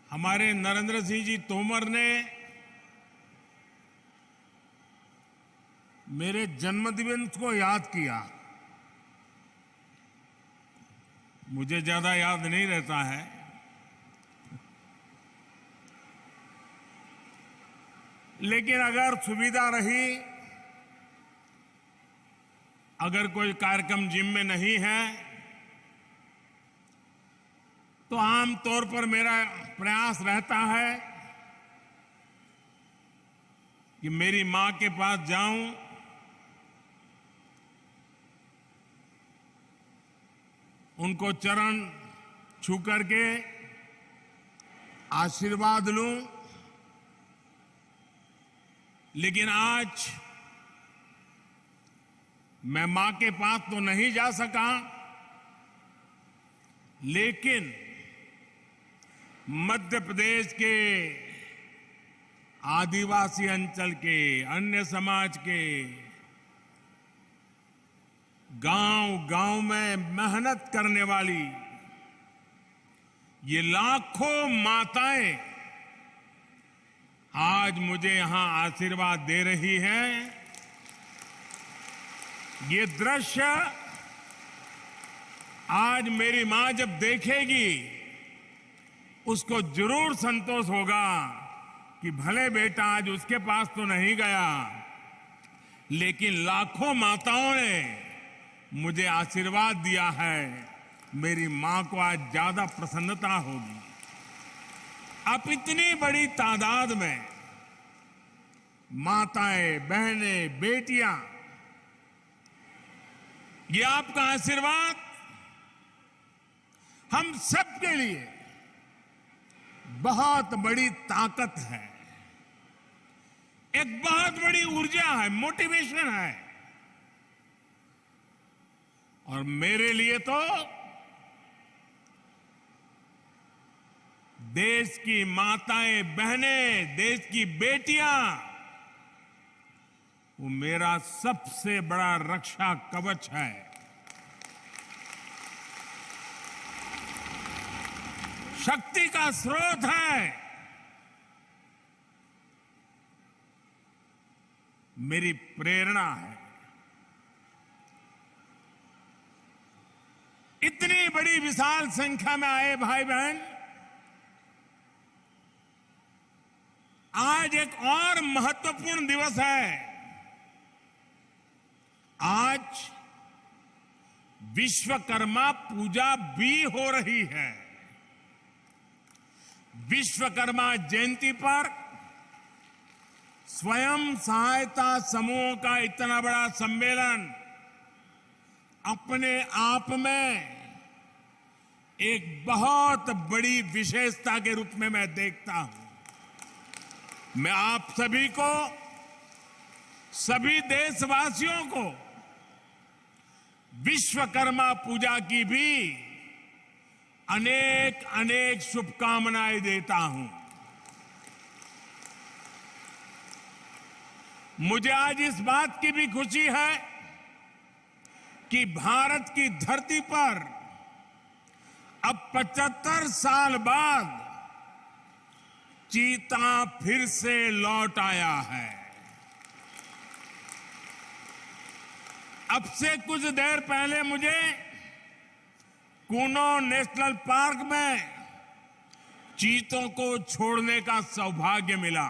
हमारे नरेंद्र सिंह जी तोमर ने मेरे जन्मदिवस को याद किया। मुझे ज्यादा याद नहीं रहता है, लेकिन अगर सुविधा रही, अगर कोई कार्यक्रम जिम में नहीं है, तो आमतौर पर मेरा प्रयास रहता है कि मेरी मां के पास जाऊं, उनको चरण छू करके आशीर्वाद लूं, लेकिन आज मैं मां के पास तो नहीं जा सका, लेकिन मध्य प्रदेश के आदिवासी अंचल के, अन्य समाज के गांव-गांव में मेहनत करने वाली ये लाखों माताएं आज मुझे यहां आशीर्वाद दे रही हैं। ये दृश्य आज मेरी मां जब देखेगी, उसको जरूर संतोष होगा कि भले बेटा आज उसके पास तो नहीं गया, लेकिन लाखों माताओं ने मुझे आशीर्वाद दिया है। मेरी मां को आज ज्यादा प्रसन्नता होगी। अब इतनी बड़ी तादाद में माताएं, बहनें, बेटियां, ये आपका आशीर्वाद हम सबके लिए बहुत बड़ी ताकत है, एक बहुत बड़ी ऊर्जा है, मोटिवेशन है। और मेरे लिए तो देश की माताएं, बहनें, देश की बेटियां, वो मेरा सबसे बड़ा रक्षा कवच है। शक्ति का स्रोत है। मेरी प्रेरणा है। इतनी बड़ी विशाल संख्या में आए भाई बहन, आज एक और महत्वपूर्ण दिवस है। आज विश्वकर्मा पूजा भी हो रही है। विश्वकर्मा जयंती पर स्वयं सहायता समूहों का इतना बड़ा सम्मेलन अपने आप में एक बहुत बड़ी विशेषता के रूप में मैं देखता हूं। मैं आप सभी को, सभी देशवासियों को विश्वकर्मा पूजा की भी अनेक अनेक शुभकामनाएं देता हूं। मुझे आज इस बात की भी खुशी है कि भारत की धरती पर अब 75 साल बाद चीता फिर से लौट आया है। अब से कुछ देर पहले मुझे कूनो नेशनल पार्क में चीतों को छोड़ने का सौभाग्य मिला।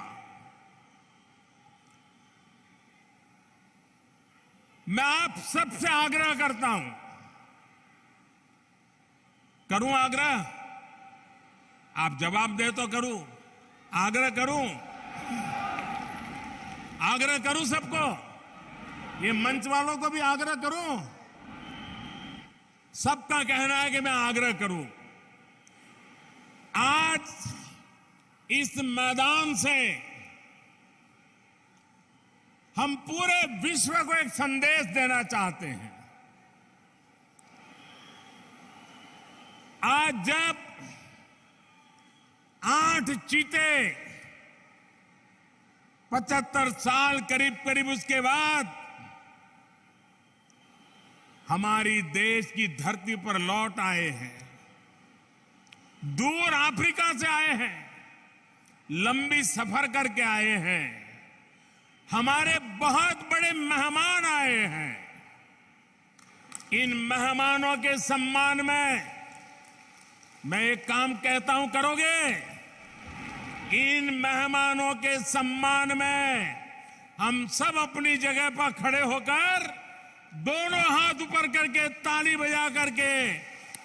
मैं आप सबसे आग्रह करता हूं, करूं आग्रह? आप जवाब दे तो करूं, आग्रह करूं, आग्रह करूं सबको, ये मंच वालों को भी आग्रह करूं। सबका कहना है कि मैं आग्रह करूं। आज इस मैदान से हम पूरे विश्व को एक संदेश देना चाहते हैं। आज जब 8 चीते 75 साल करीब करीब उसके बाद हमारी देश की धरती पर लौट आए हैं, दूर अफ्रीका से आए हैं, लंबी सफर करके आए हैं, हमारे बहुत बड़े मेहमान आए हैं। इन मेहमानों के सम्मान में मैं एक काम कहता हूं, करोगे? इन मेहमानों के सम्मान में हम सब अपनी जगह पर खड़े होकर दोनों हाथ ऊपर करके ताली बजा करके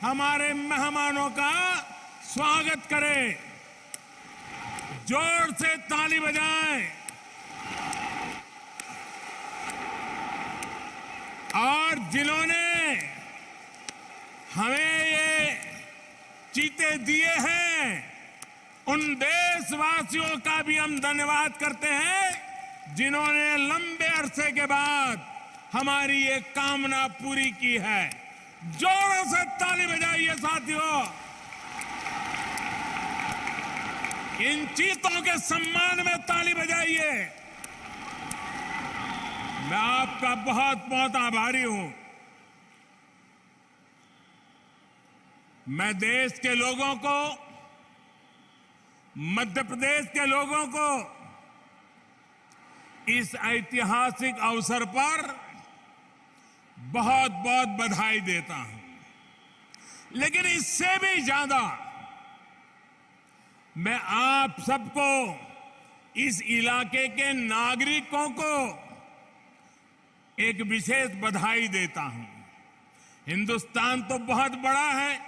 हमारे मेहमानों का स्वागत करें। जोर से ताली बजाएं और जिन्होंने हमें ये चीते दिए हैं उन देशवासियों का भी हम धन्यवाद करते हैं जिन्होंने लंबे अरसे के बाद हमारी ये कामना पूरी की है। जोरों से ताली बजाइए साथियों। इन चीतों के सम्मान में ताली बजाइए। मैं आपका बहुत बहुत आभारी हूं। मैं देश के लोगों को, मध्य प्रदेश के लोगों को इस ऐतिहासिक अवसर पर बहुत बहुत बधाई देता हूं। लेकिन इससे भी ज्यादा मैं आप सबको, इस इलाके के नागरिकों को एक विशेष बधाई देता हूं। हिंदुस्तान तो बहुत बड़ा है,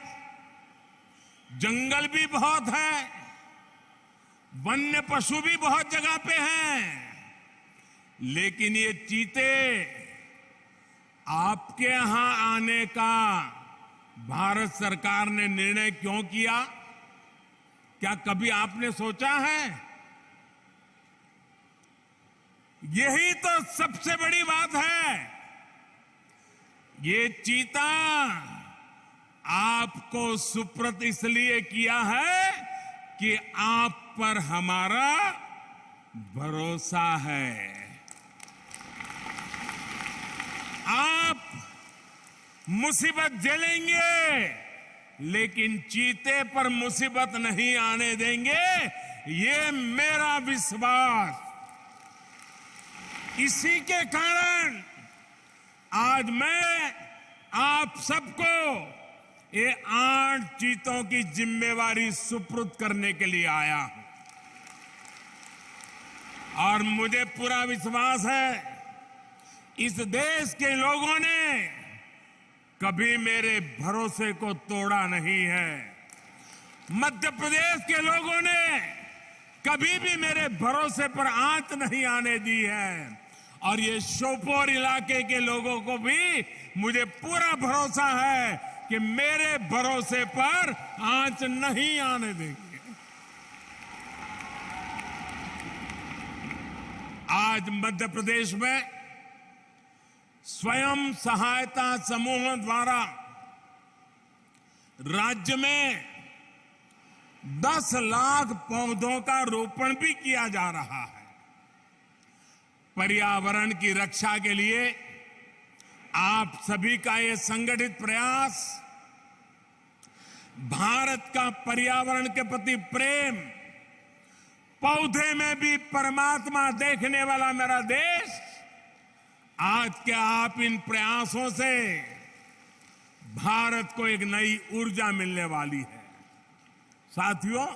जंगल भी बहुत है, वन्य पशु भी बहुत जगह पे हैं, लेकिन ये चीते आपके यहां आने का भारत सरकार ने निर्णय क्यों किया? क्या कभी आपने सोचा है? यही तो सबसे बड़ी बात है। ये चीता आपको सुपुर्द इसलिए किया है कि आप पर हमारा भरोसा है। आप मुसीबत झेलेंगे, लेकिन चीते पर मुसीबत नहीं आने देंगे, ये मेरा विश्वास। इसी के कारण आज मैं आप सबको ये 8 चीतों की जिम्मेवारी सुपुर्द करने के लिए आया हूं। और मुझे पूरा विश्वास है इस देश के लोगों ने कभी मेरे भरोसे को तोड़ा नहीं है। मध्य प्रदेश के लोगों ने कभी भी मेरे भरोसे पर आंच नहीं आने दी है। और ये श्योपुर इलाके के लोगों को भी मुझे पूरा भरोसा है कि मेरे भरोसे पर आंच नहीं आने देंगे। आज मध्य प्रदेश में स्वयं सहायता समूहों द्वारा राज्य में 10 लाख पौधों का रोपण भी किया जा रहा है। पर्यावरण की रक्षा के लिए आप सभी का ये संगठित प्रयास, भारत का पर्यावरण के प्रति प्रेम, पौधे में भी परमात्मा देखने वाला मेरा देश, आज के आप इन प्रयासों से भारत को एक नई ऊर्जा मिलने वाली है। साथियों,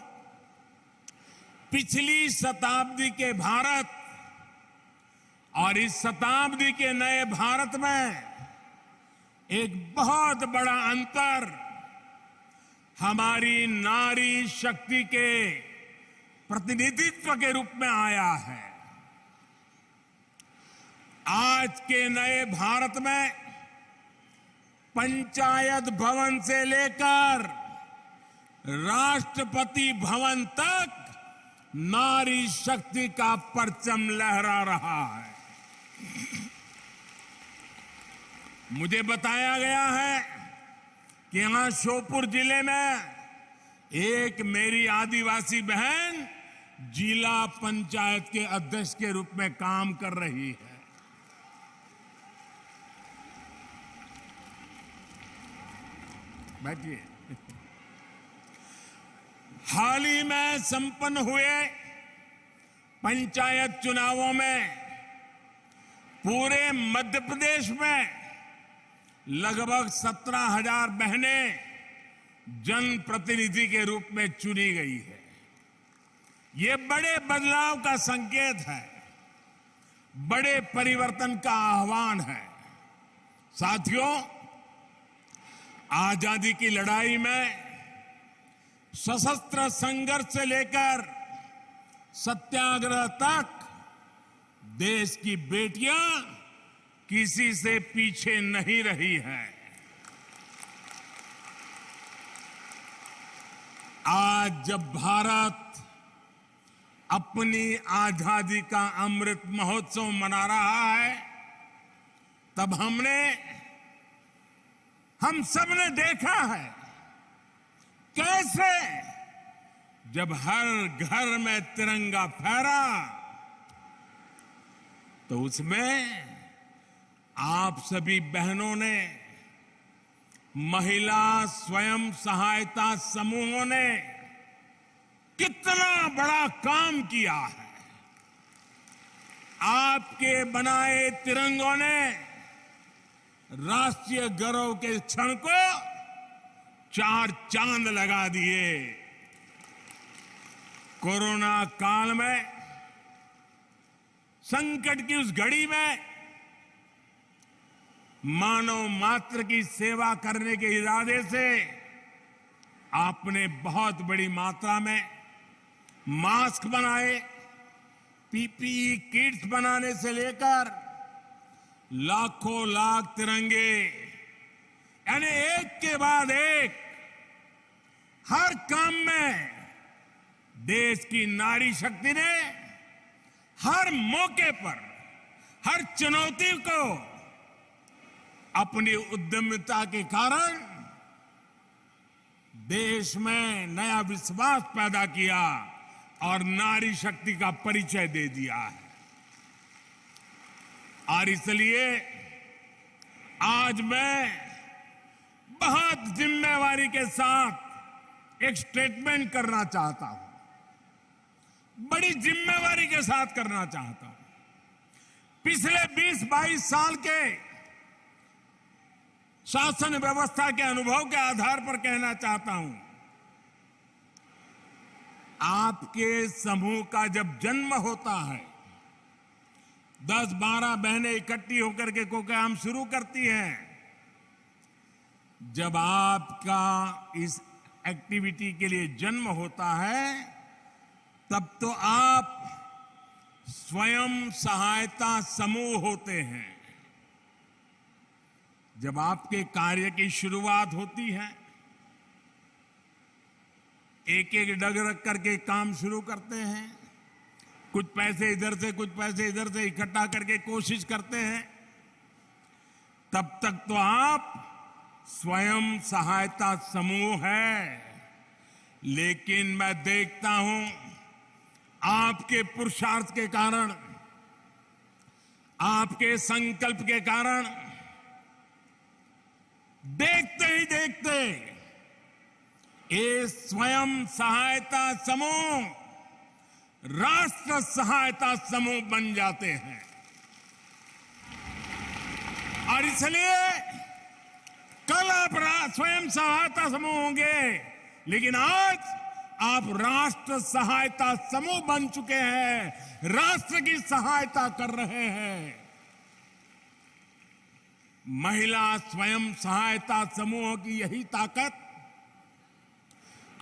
पिछली शताब्दी के भारत और इस शताब्दी के नए भारत में एक बहुत बड़ा अंतर हमारी नारी शक्ति के प्रतिनिधित्व के रूप में आया है। आज के नए भारत में पंचायत भवन से लेकर राष्ट्रपति भवन तक नारी शक्ति का परचम लहरा रहा है। मुझे बताया गया है कि यहां श्योपुर जिले में एक मेरी आदिवासी बहन जिला पंचायत के अध्यक्ष के रूप में काम कर रही है। बैठिए। हाल ही में संपन्न हुए पंचायत चुनावों में पूरे मध्य प्रदेश में लगभग 17,000 बहनें जनप्रतिनिधि के रूप में चुनी गई है। ये बड़े बदलाव का संकेत है, बड़े परिवर्तन का आह्वान है। साथियों, आजादी की लड़ाई में सशस्त्र संघर्ष से लेकर सत्याग्रह तक देश की बेटियां किसी से पीछे नहीं रही है। आज जब भारत अपनी आजादी का अमृत महोत्सव मना रहा है, तब हम सब ने देखा है कैसे जब हर घर में तिरंगा फहरा तो उसमें आप सभी बहनों ने, महिला स्वयं सहायता समूहों ने कितना बड़ा काम किया है। आपके बनाए तिरंगों ने राष्ट्रीय गौरव के क्षण को 4 चांद लगा दिए। कोरोना काल में, संकट की उस घड़ी में मानव मात्र की सेवा करने के इरादे से आपने बहुत बड़ी मात्रा में मास्क बनाए, पीपीई किट्स बनाने से लेकर लाखों लाख तिरंगे, यानी एक के बाद एक हर काम में देश की नारी शक्ति ने हर मौके पर, हर चुनौती को अपनी उद्यमिता के कारण देश में नया विश्वास पैदा किया और नारी शक्ति का परिचय दे दिया है। और इसलिए आज मैं बहुत जिम्मेवारी के साथ एक स्टेटमेंट करना चाहता हूं, बड़ी जिम्मेवारी के साथ करना चाहता हूं। पिछले 20-22 साल के शासन व्यवस्था के अनुभव के आधार पर कहना चाहता हूं, आपके समूह का जब जन्म होता है, 10-12 बहनें इकट्ठी होकर के कोई काम शुरू करती हैं। जब आपका इस एक्टिविटी के लिए जन्म होता है, तब तो आप स्वयं सहायता समूह होते हैं। जब आपके कार्य की शुरुआत होती है, एक एक डग रख करके काम शुरू करते हैं, कुछ पैसे इधर से कुछ पैसे इधर से इकट्ठा करके कोशिश करते हैं, तब तक तो आप स्वयं सहायता समूह है। लेकिन मैं देखता हूं आपके पुरुषार्थ के कारण, आपके संकल्प के कारण, देखते ही देखते ये स्वयं सहायता समूह राष्ट्र सहायता समूह बन जाते हैं। और इसलिए कल आप स्वयं सहायता समूह होंगे, लेकिन आज आप राष्ट्र सहायता समूह बन चुके हैं, राष्ट्र की सहायता कर रहे हैं। महिला स्वयं सहायता समूहों की यही ताकत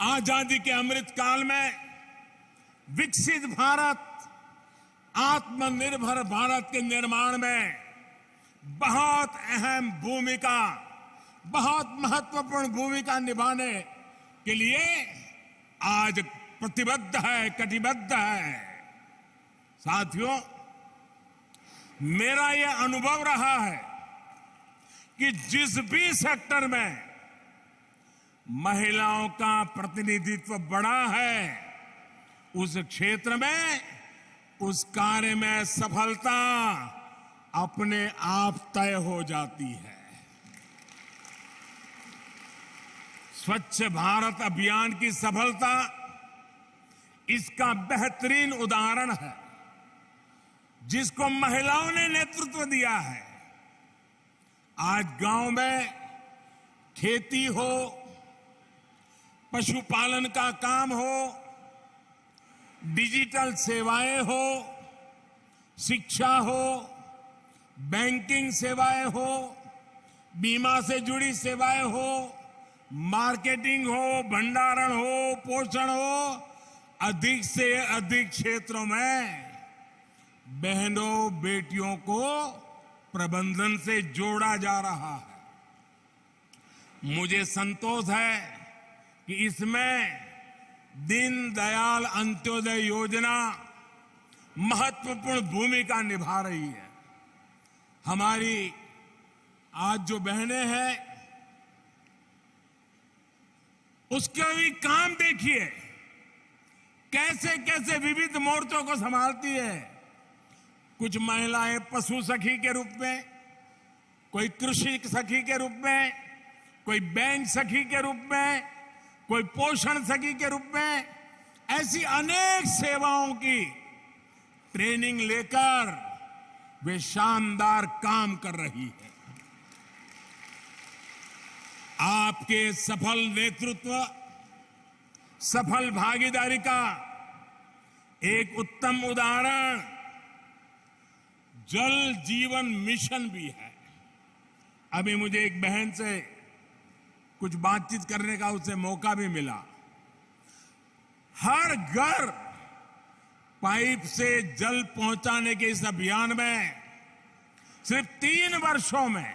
आजादी के अमृत काल में विकसित भारत, आत्मनिर्भर भारत के निर्माण में बहुत अहम भूमिका, बहुत महत्वपूर्ण भूमिका निभाने के लिए आज प्रतिबद्ध है, कटिबद्ध है। साथियों, मेरा यह अनुभव रहा है कि जिस भी सेक्टर में महिलाओं का प्रतिनिधित्व बढ़ा है, उस क्षेत्र में, उस कार्य में सफलता अपने आप तय हो जाती है। स्वच्छ भारत अभियान की सफलता इसका बेहतरीन उदाहरण है, जिसको महिलाओं ने नेतृत्व दिया है। आज गांव में खेती हो, पशुपालन का काम हो, डिजिटल सेवाएं हो, शिक्षा हो, बैंकिंग सेवाएं हो, बीमा से जुड़ी सेवाएं हो, मार्केटिंग हो, भंडारण हो, पोषण हो, अधिक से अधिक क्षेत्रों में बहनों बेटियों को प्रबंधन से जोड़ा जा रहा है। मुझे संतोष है कि इसमें दीनदयाल अंत्योदय योजना महत्वपूर्ण भूमिका निभा रही है। हमारी आज जो बहनें हैं उसका भी काम देखिए, कैसे कैसे विविध मोर्चों को संभालती है। कुछ महिलाएं पशु सखी के रूप में, कोई कृषि सखी के रूप में, कोई बैंक सखी के रूप में, कोई पोषण सखी के रूप में, ऐसी अनेक सेवाओं की ट्रेनिंग लेकर वे शानदार काम कर रही है। आपके सफल नेतृत्व, सफल भागीदारी का एक उत्तम उदाहरण जल जीवन मिशन भी है। अभी मुझे एक बहन से कुछ बातचीत करने का उससे मौका भी मिला। हर घर पाइप से जल पहुंचाने के इस अभियान में सिर्फ 3 वर्षों में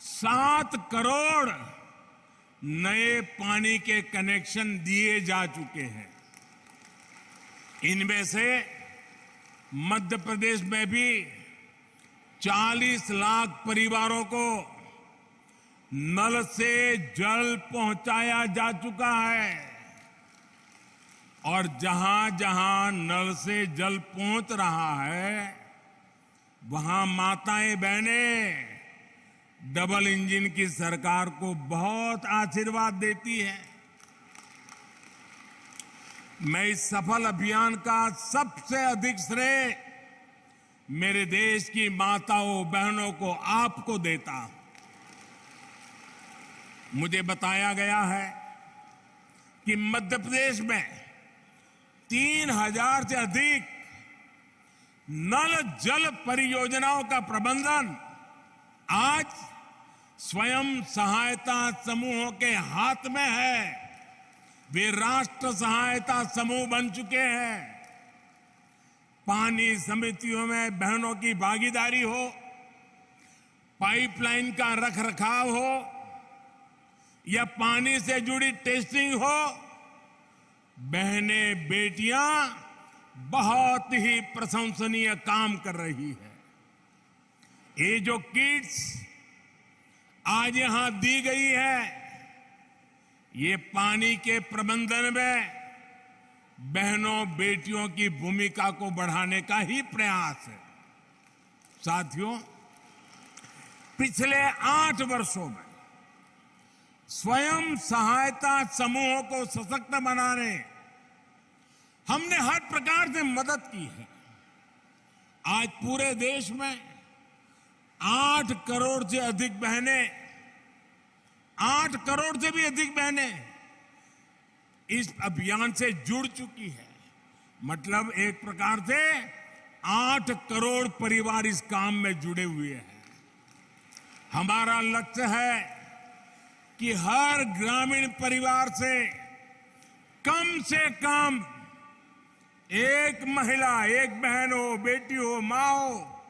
7 करोड़ नए पानी के कनेक्शन दिए जा चुके हैं। इनमें से मध्य प्रदेश में भी 40 लाख परिवारों को नल से जल पहुंचाया जा चुका है और जहां जहां नल से जल पहुंच रहा है वहां माताएं बहनें डबल इंजन की सरकार को बहुत आशीर्वाद देती है। मैं इस सफल अभियान का सबसे अधिक श्रेय मेरे देश की माताओं बहनों को, आपको देता हूं। मुझे बताया गया है कि मध्य प्रदेश में 3000 से अधिक नल जल परियोजनाओं का प्रबंधन आज स्वयं सहायता समूहों के हाथ में है। वे राष्ट्र सहायता समूह बन चुके हैं। पानी समितियों में बहनों की भागीदारी हो, पाइपलाइन का रखरखाव हो या पानी से जुड़ी टेस्टिंग हो, बहनें बेटियां बहुत ही प्रशंसनीय काम कर रही है। ये जो किट्स आज यहां दी गई है, ये पानी के प्रबंधन में बहनों बेटियों की भूमिका को बढ़ाने का ही प्रयास है। साथियों, पिछले 8 वर्षों में स्वयं सहायता समूहों को सशक्त बनाने हमने हर प्रकार से मदद की है। आज पूरे देश में 8 करोड़ से अधिक बहनें, 8 करोड़ से भी अधिक बहनें इस अभियान से जुड़ चुकी है। मतलब एक प्रकार से 8 करोड़ परिवार इस काम में जुड़े हुए हैं। हमारा लक्ष्य है कि हर ग्रामीण परिवार से कम एक महिला, एक बहन हो, बेटी हो, मां हो,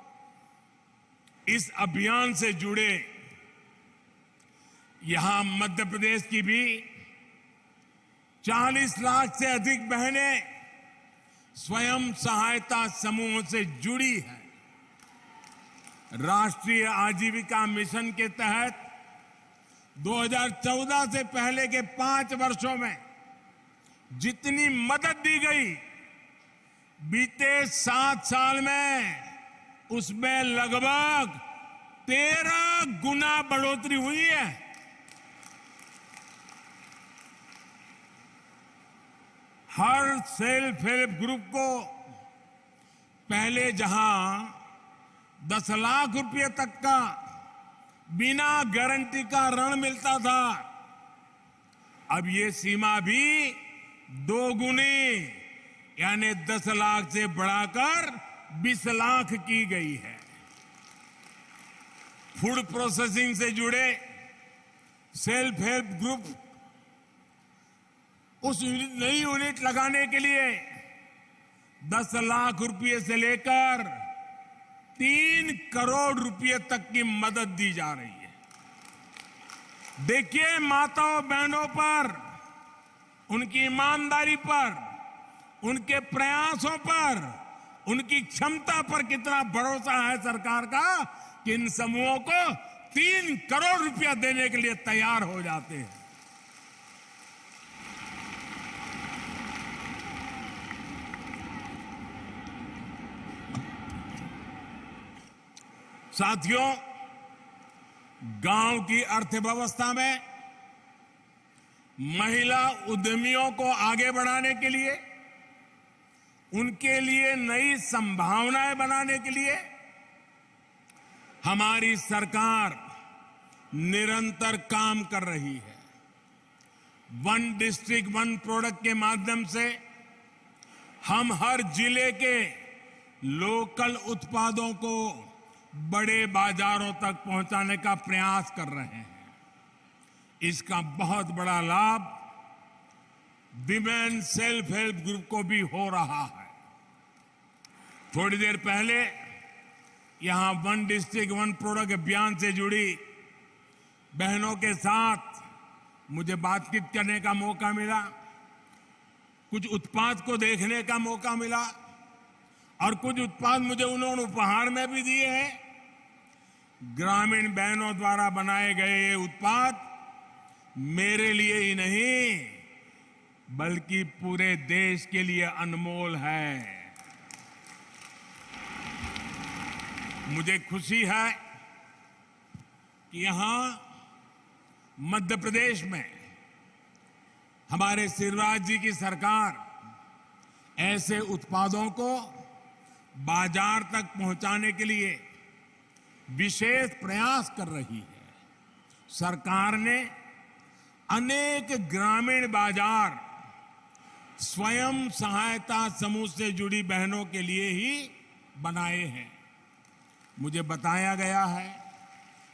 इस अभियान से जुड़े। यहां मध्य प्रदेश की भी 40 लाख से अधिक बहनें स्वयं सहायता समूहों से जुड़ी हैं। राष्ट्रीय आजीविका मिशन के तहत 2014 से पहले के 5 वर्षों में जितनी मदद दी गई, बीते 7 साल में उसमें लगभग 13 गुना बढ़ोतरी हुई है। हर सेल्फ हेल्प ग्रुप को पहले जहां 10 लाख रुपए तक का बिना गारंटी का ऋण मिलता था, अब ये सीमा भी 2 गुनी यानी 10 लाख से बढ़ाकर 20 लाख की गई है। फूड प्रोसेसिंग से जुड़े सेल्फ हेल्प ग्रुप उस नई यूनिट लगाने के लिए 10 लाख रुपए से लेकर 3 करोड़ रुपए तक की मदद दी जा रही है। देखिए माताओं बहनों पर उनकी ईमानदारी पर, उनके प्रयासों पर, उनकी क्षमता पर कितना भरोसा है सरकार का कि इन समूहों को 3 करोड़ रुपया देने के लिए तैयार हो जाते हैं। साथियों, गांव की अर्थव्यवस्था में महिला उद्यमियों को आगे बढ़ाने के लिए, उनके लिए नई संभावनाएं बनाने के लिए हमारी सरकार निरंतर काम कर रही है। वन डिस्ट्रिक्ट वन प्रोडक्ट के माध्यम से हम हर जिले के लोकल उत्पादों को बड़े बाजारों तक पहुंचाने का प्रयास कर रहे हैं। इसका बहुत बड़ा लाभ विमेन सेल्फ हेल्प ग्रुप को भी हो रहा है। थोड़ी देर पहले यहां वन डिस्ट्रिक्ट वन प्रोडक्ट अभियान से जुड़ी बहनों के साथ मुझे बातचीत करने का मौका मिला, कुछ उत्पाद को देखने का मौका मिला और कुछ उत्पाद मुझे उन्होंने उपहार में भी दिए हैं। ग्रामीण बहनों द्वारा बनाए गए ये उत्पाद मेरे लिए ही नहीं बल्कि पूरे देश के लिए अनमोल है। मुझे खुशी है कि यहां मध्य प्रदेश में हमारे शिवराज जी की सरकार ऐसे उत्पादों को बाजार तक पहुंचाने के लिए विशेष प्रयास कर रही है। सरकार ने अनेक ग्रामीण बाजार स्वयं सहायता समूह से जुड़ी बहनों के लिए ही बनाए हैं। मुझे बताया गया है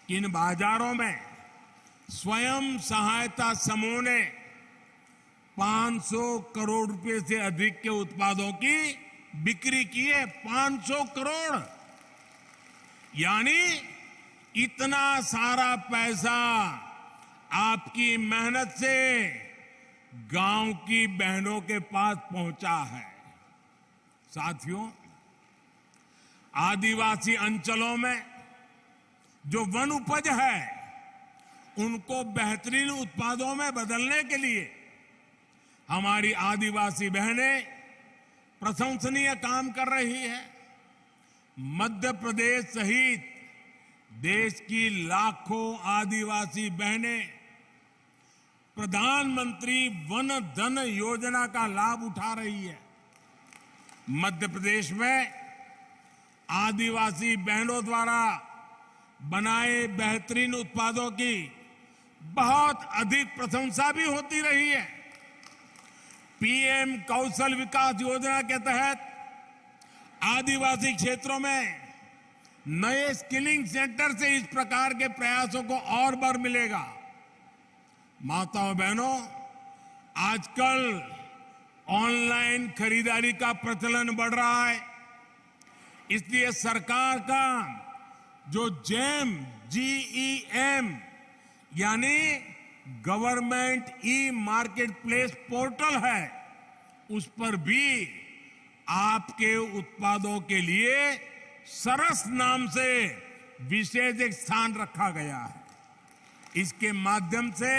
कि इन बाजारों में स्वयं सहायता समूह ने 500 करोड़ रुपए से अधिक के उत्पादों की बिक्री की है। 500 करोड़, यानी इतना सारा पैसा आपकी मेहनत से गांव की बहनों के पास पहुंचा है। साथियों, आदिवासी अंचलों में जो वन उपज है उनको बेहतरीन उत्पादों में बदलने के लिए हमारी आदिवासी बहनें प्रशंसनीय काम कर रही है। मध्य प्रदेश सहित देश की लाखों आदिवासी बहनें प्रधानमंत्री वन धन योजना का लाभ उठा रही है। मध्य प्रदेश में आदिवासी बहनों द्वारा बनाए बेहतरीन उत्पादों की बहुत अधिक प्रशंसा भी होती रही है। पीएम कौशल विकास योजना के तहत आदिवासी क्षेत्रों में नए स्किलिंग सेंटर से इस प्रकार के प्रयासों को और बल मिलेगा। माताओं बहनों, आजकल ऑनलाइन खरीदारी का प्रचलन बढ़ रहा है, इसलिए सरकार का जो GEM यानी government e market place portal है, उस पर भी आपके उत्पादों के लिए सरस नाम से विशेष एक स्थान रखा गया है। इसके माध्यम से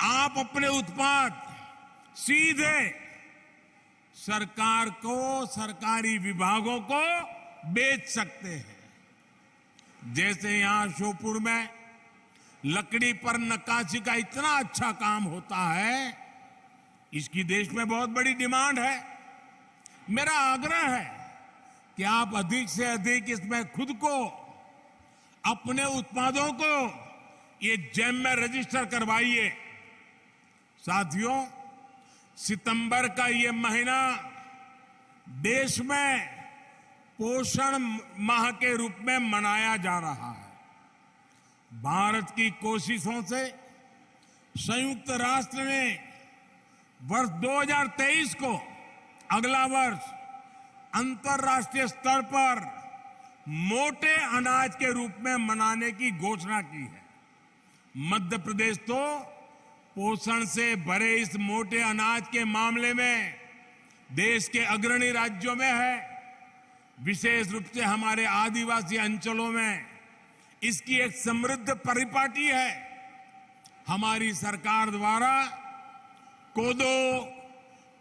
आप अपने उत्पाद सीधे सरकार को, सरकारी विभागों को बेच सकते हैं। जैसे यहां श्योपुर में लकड़ी पर नक्काशी का इतना अच्छा काम होता है, इसकी देश में बहुत बड़ी डिमांड है। मेरा आग्रह है कि आप अधिक से अधिक इसमें खुद को, अपने उत्पादों को ये जेम में रजिस्टर करवाइए। साथियों, सितंबर का ये महीना देश में पोषण माह के रूप में मनाया जा रहा है। भारत की कोशिशों से संयुक्त राष्ट्र ने वर्ष 2023 को, अगला वर्ष, अंतर्राष्ट्रीय स्तर पर मोटे अनाज के रूप में मनाने की घोषणा की है। मध्य प्रदेश तो पोषण से भरे इस मोटे अनाज के मामले में देश के अग्रणी राज्यों में है। विशेष रूप से हमारे आदिवासी अंचलों में इसकी एक समृद्ध परिपाटी है। हमारी सरकार द्वारा कोदो,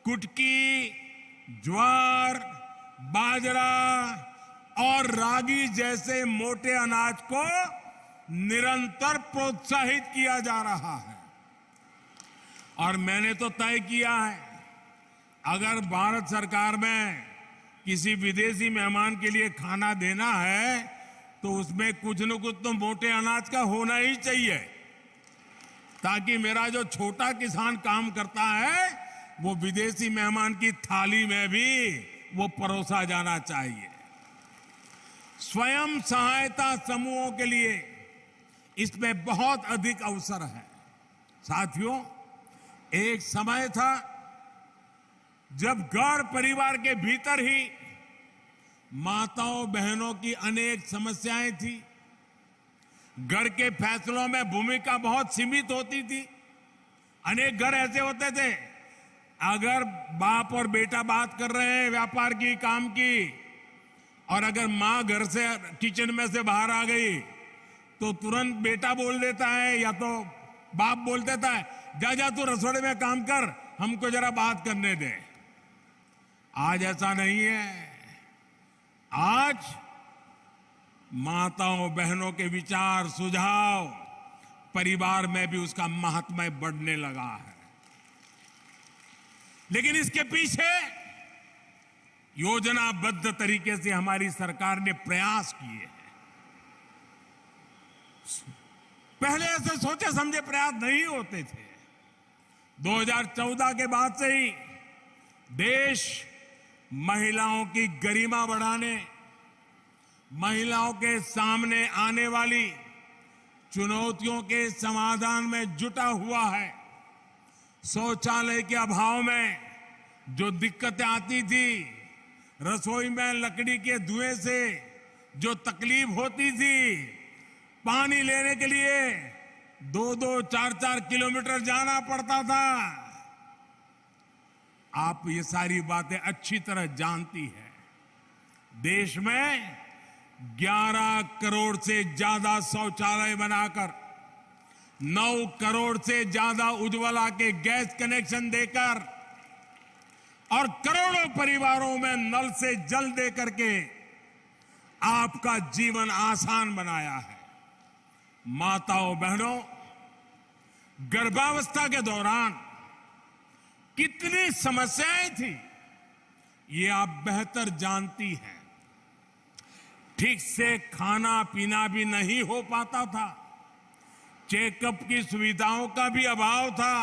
कुटकी, ज्वार, बाजरा और रागी जैसे मोटे अनाज को निरंतर प्रोत्साहित किया जा रहा है। और मैंने तो तय किया है, अगर भारत सरकार में किसी विदेशी मेहमान के लिए खाना देना है तो उसमें कुछ न कुछ तो मोटे अनाज का होना ही चाहिए, ताकि मेरा जो छोटा किसान काम करता है वो विदेशी मेहमान की थाली में भी वो परोसा जाना चाहिए। स्वयं सहायता समूहों के लिए इसमें बहुत अधिक अवसर है। साथियों, एक समय था जब घर परिवार के भीतर ही माताओं बहनों की अनेक समस्याएं थी। घर के फैसलों में भूमिका बहुत सीमित होती थी। अनेक घर ऐसे होते थे, अगर बाप और बेटा बात कर रहे हैं व्यापार की, काम की, और अगर मां घर से किचन में से बाहर आ गई तो तुरंत बेटा बोल देता है या तो बाप बोल देता है, जा जा तू रसोड़े में काम कर, हमको जरा बात करने दे। आज ऐसा नहीं है। आज माताओं बहनों के विचार, सुझाव परिवार में भी उसका महात्म्य बढ़ने लगा है। लेकिन इसके पीछे योजनाबद्ध तरीके से हमारी सरकार ने प्रयास किए हैं। पहले ऐसे सोचे समझे प्रयास नहीं होते थे। 2014 के बाद से ही देश महिलाओं की गरिमा बढ़ाने, महिलाओं के सामने आने वाली चुनौतियों के समाधान में जुटा हुआ है। शौचालय के अभाव में जो दिक्कतें आती थी, रसोई में लकड़ी के धुएं से जो तकलीफ होती थी, पानी लेने के लिए 2-2, 4-4 किलोमीटर जाना पड़ता था, आप ये सारी बातें अच्छी तरह जानती हैं। देश में 11 करोड़ से ज्यादा शौचालय बनाकर, 9 करोड़ से ज्यादा उज्ज्वला के गैस कनेक्शन देकर और करोड़ों परिवारों में नल से जल दे करके आपका जीवन आसान बनाया है। माताओं बहनों, गर्भावस्था के दौरान कितनी समस्याएं थी ये आप बेहतर जानती हैं। ठीक से खाना पीना भी नहीं हो पाता था, चेकअप की सुविधाओं का भी अभाव था।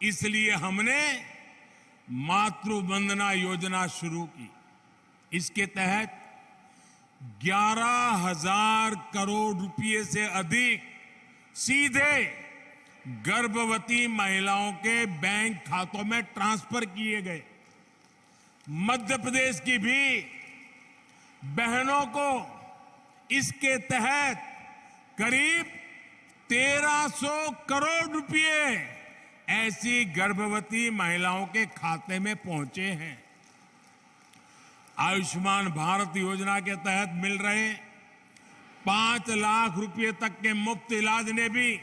इसलिए हमने मातृ वंदना योजना शुरू की। इसके तहत 11,000 करोड़ रुपए से अधिक सीधे गर्भवती महिलाओं के बैंक खातों में ट्रांसफर किए गए। मध्य प्रदेश की भी बहनों को इसके तहत करीब 1300 करोड़ रुपए ऐसी गर्भवती महिलाओं के खाते में पहुंचे हैं। आयुष्मान भारत योजना के तहत मिल रहे 5 लाख रुपए तक के मुफ्त इलाज ने भी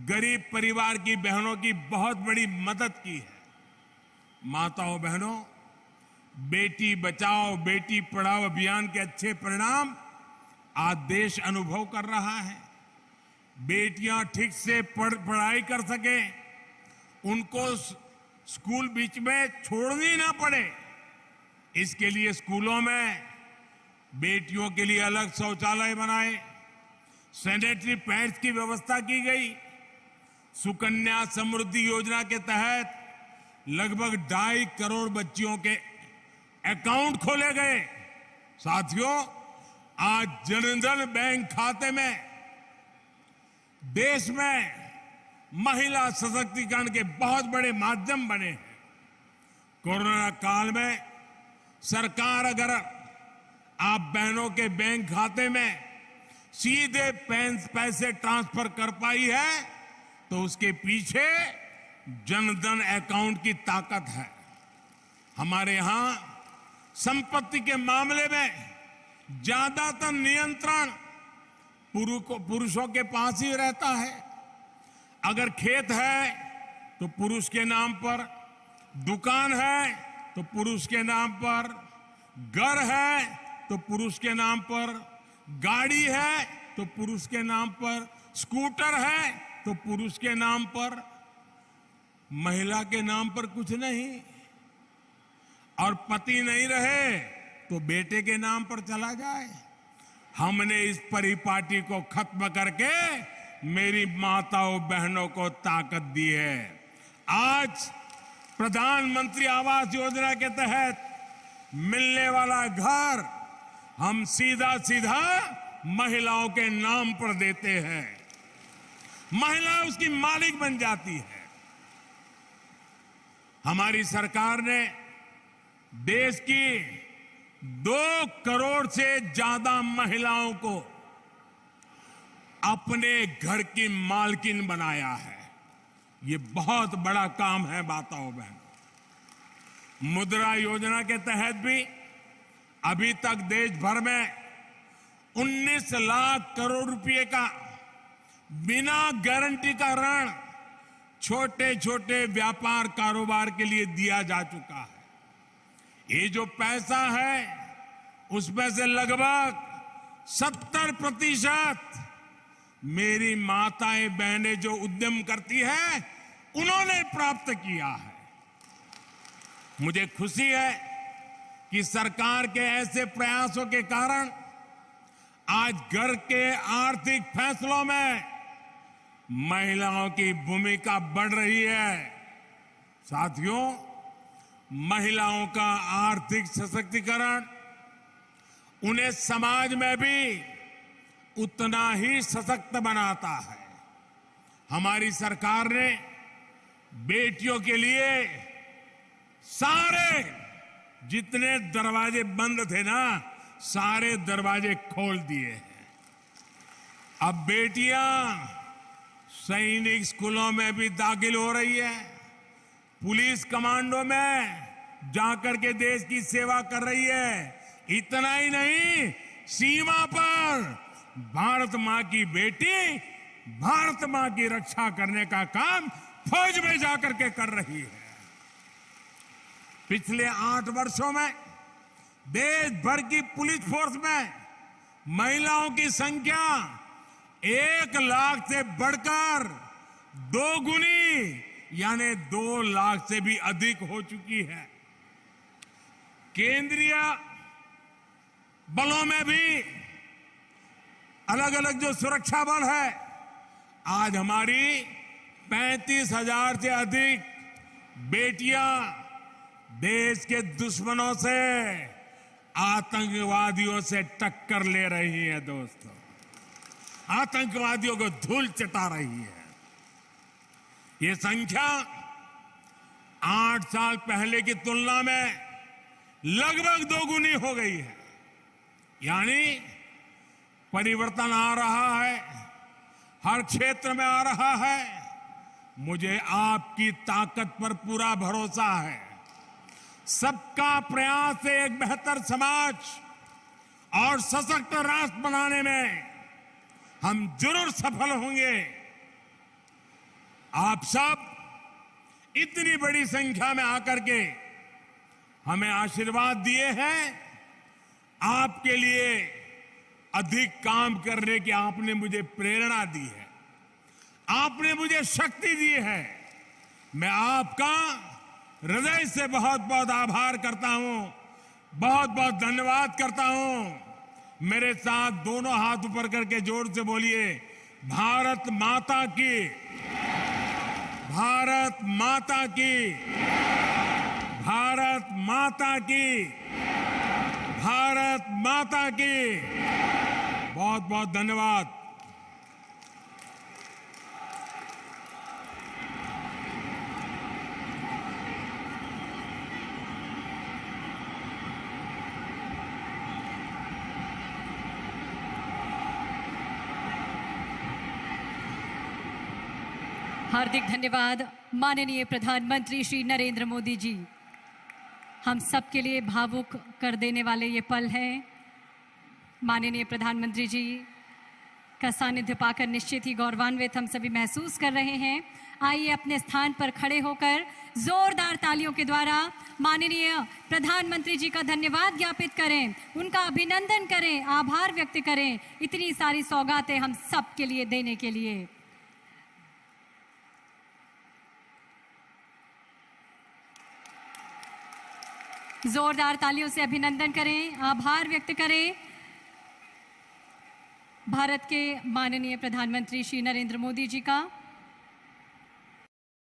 गरीब परिवार की बहनों की बहुत बड़ी मदद की है। माताओं बहनों, बेटी बचाओ बेटी पढ़ाओ अभियान के अच्छे परिणाम आज देश अनुभव कर रहा है। बेटियां ठीक से पढ़ाई कर सके, उनको स्कूल बीच में छोड़नी ना पड़े, इसके लिए स्कूलों में बेटियों के लिए अलग शौचालय बनाए, सैनिटरी पैड्स की व्यवस्था की गई। सुकन्या समृद्धि योजना के तहत लगभग 2.5 करोड़ बच्चियों के अकाउंट खोले गए। साथियों, आज जनधन बैंक खाते में देश में महिला सशक्तिकरण के बहुत बड़े माध्यम बने हैं। कोरोना काल में सरकार अगर आप बहनों के बैंक खाते में सीधे पैसे ट्रांसफर कर पाई है तो उसके पीछे जनधन अकाउंट की ताकत है। हमारे यहां संपत्ति के मामले में ज्यादातर नियंत्रण पुरुषों के पास ही रहता है। अगर खेत है तो पुरुष के नाम पर, दुकान है तो पुरुष के नाम पर, घर है तो पुरुष के नाम पर, गाड़ी है तो पुरुष के नाम पर, स्कूटर है तो पुरुष के नाम पर, महिला के नाम पर कुछ नहीं। और पति नहीं रहे तो बेटे के नाम पर चला जाए। हमने इस परिपाटी को खत्म करके मेरी माताओं बहनों को ताकत दी है। आज प्रधानमंत्री आवास योजना के तहत मिलने वाला घर हम सीधा सीधा महिलाओं के नाम पर देते हैं। महिला उसकी मालिक बन जाती है। हमारी सरकार ने देश की 2 करोड़ से ज्यादा महिलाओं को अपने घर की मालकिन बनाया है। ये बहुत बड़ा काम है माताओं बहनों। मुद्रा योजना के तहत भी अभी तक देश भर में 19 लाख करोड़ रुपए का बिना गारंटी का ऋण छोटे छोटे व्यापार कारोबार के लिए दिया जा चुका है। ये जो पैसा है उसमें से लगभग 70% मेरी माताएं बहनें जो उद्यम करती है उन्होंने प्राप्त किया है। मुझे खुशी है कि सरकार के ऐसे प्रयासों के कारण आज घर के आर्थिक फैसलों में महिलाओं की भूमिका बढ़ रही है। साथियों, महिलाओं का आर्थिक सशक्तिकरण उन्हें समाज में भी उतना ही सशक्त बनाता है। हमारी सरकार ने बेटियों के लिए सारे जितने दरवाजे बंद थे ना, सारे दरवाजे खोल दिए हैं। अब बेटियां सैनिक स्कूलों में भी दाखिल हो रही है, पुलिस कमांडो में जाकर के देश की सेवा कर रही है। इतना ही नहीं, सीमा पर भारत मां की बेटी भारत मां की रक्षा करने का काम फौज में जाकर के कर रही है। पिछले 8 वर्षों में देश भर की पुलिस फोर्स में महिलाओं की संख्या 1 लाख से बढ़कर 2 गुनी यानी 2 लाख से भी अधिक हो चुकी है। केंद्रीय बलों में भी अलग अलग जो सुरक्षा बल है, आज हमारी 35,000 से अधिक बेटियां देश के दुश्मनों से, आतंकवादियों से टक्कर ले रही है। दोस्तों, आतंकवादियों को धूल चटा रही है। ये संख्या 8 साल पहले की तुलना में लगभग 2 गुनी हो गई है। यानी परिवर्तन आ रहा है, हर क्षेत्र में आ रहा है। मुझे आपकी ताकत पर पूरा भरोसा है। सबका प्रयास से एक बेहतर समाज और सशक्त राष्ट्र बनाने में हम जरूर सफल होंगे। आप सब इतनी बड़ी संख्या में आकर के हमें आशीर्वाद दिए हैं। आपके लिए अधिक काम करने की आपने मुझे प्रेरणा दी है, आपने मुझे शक्ति दी है। मैं आपका हृदय से बहुत बहुत आभार करता हूं, बहुत बहुत धन्यवाद करता हूं। मेरे साथ दोनों हाथ ऊपर करके जोर से बोलिए, भारत माता की, भारत माता की, भारत माता की, भारत माता की। बहुत बहुत धन्यवाद। हार्दिक धन्यवाद माननीय प्रधानमंत्री श्री नरेंद्र मोदी जी। हम सब के लिए भावुक कर देने वाले ये पल हैं। माननीय प्रधानमंत्री जी का सानिध्य पाकर निश्चित ही गौरवान्वित हम सभी महसूस कर रहे हैं। आइए अपने स्थान पर खड़े होकर जोरदार तालियों के द्वारा माननीय प्रधानमंत्री जी का धन्यवाद ज्ञापित करें, उनका अभिनंदन करें, आभार व्यक्त करें इतनी सारी सौगातें हम सब के लिए देने के लिए। जोरदार तालियों से अभिनंदन करें, आभार व्यक्त करें भारत के माननीय प्रधानमंत्री श्री नरेंद्र मोदी जी का।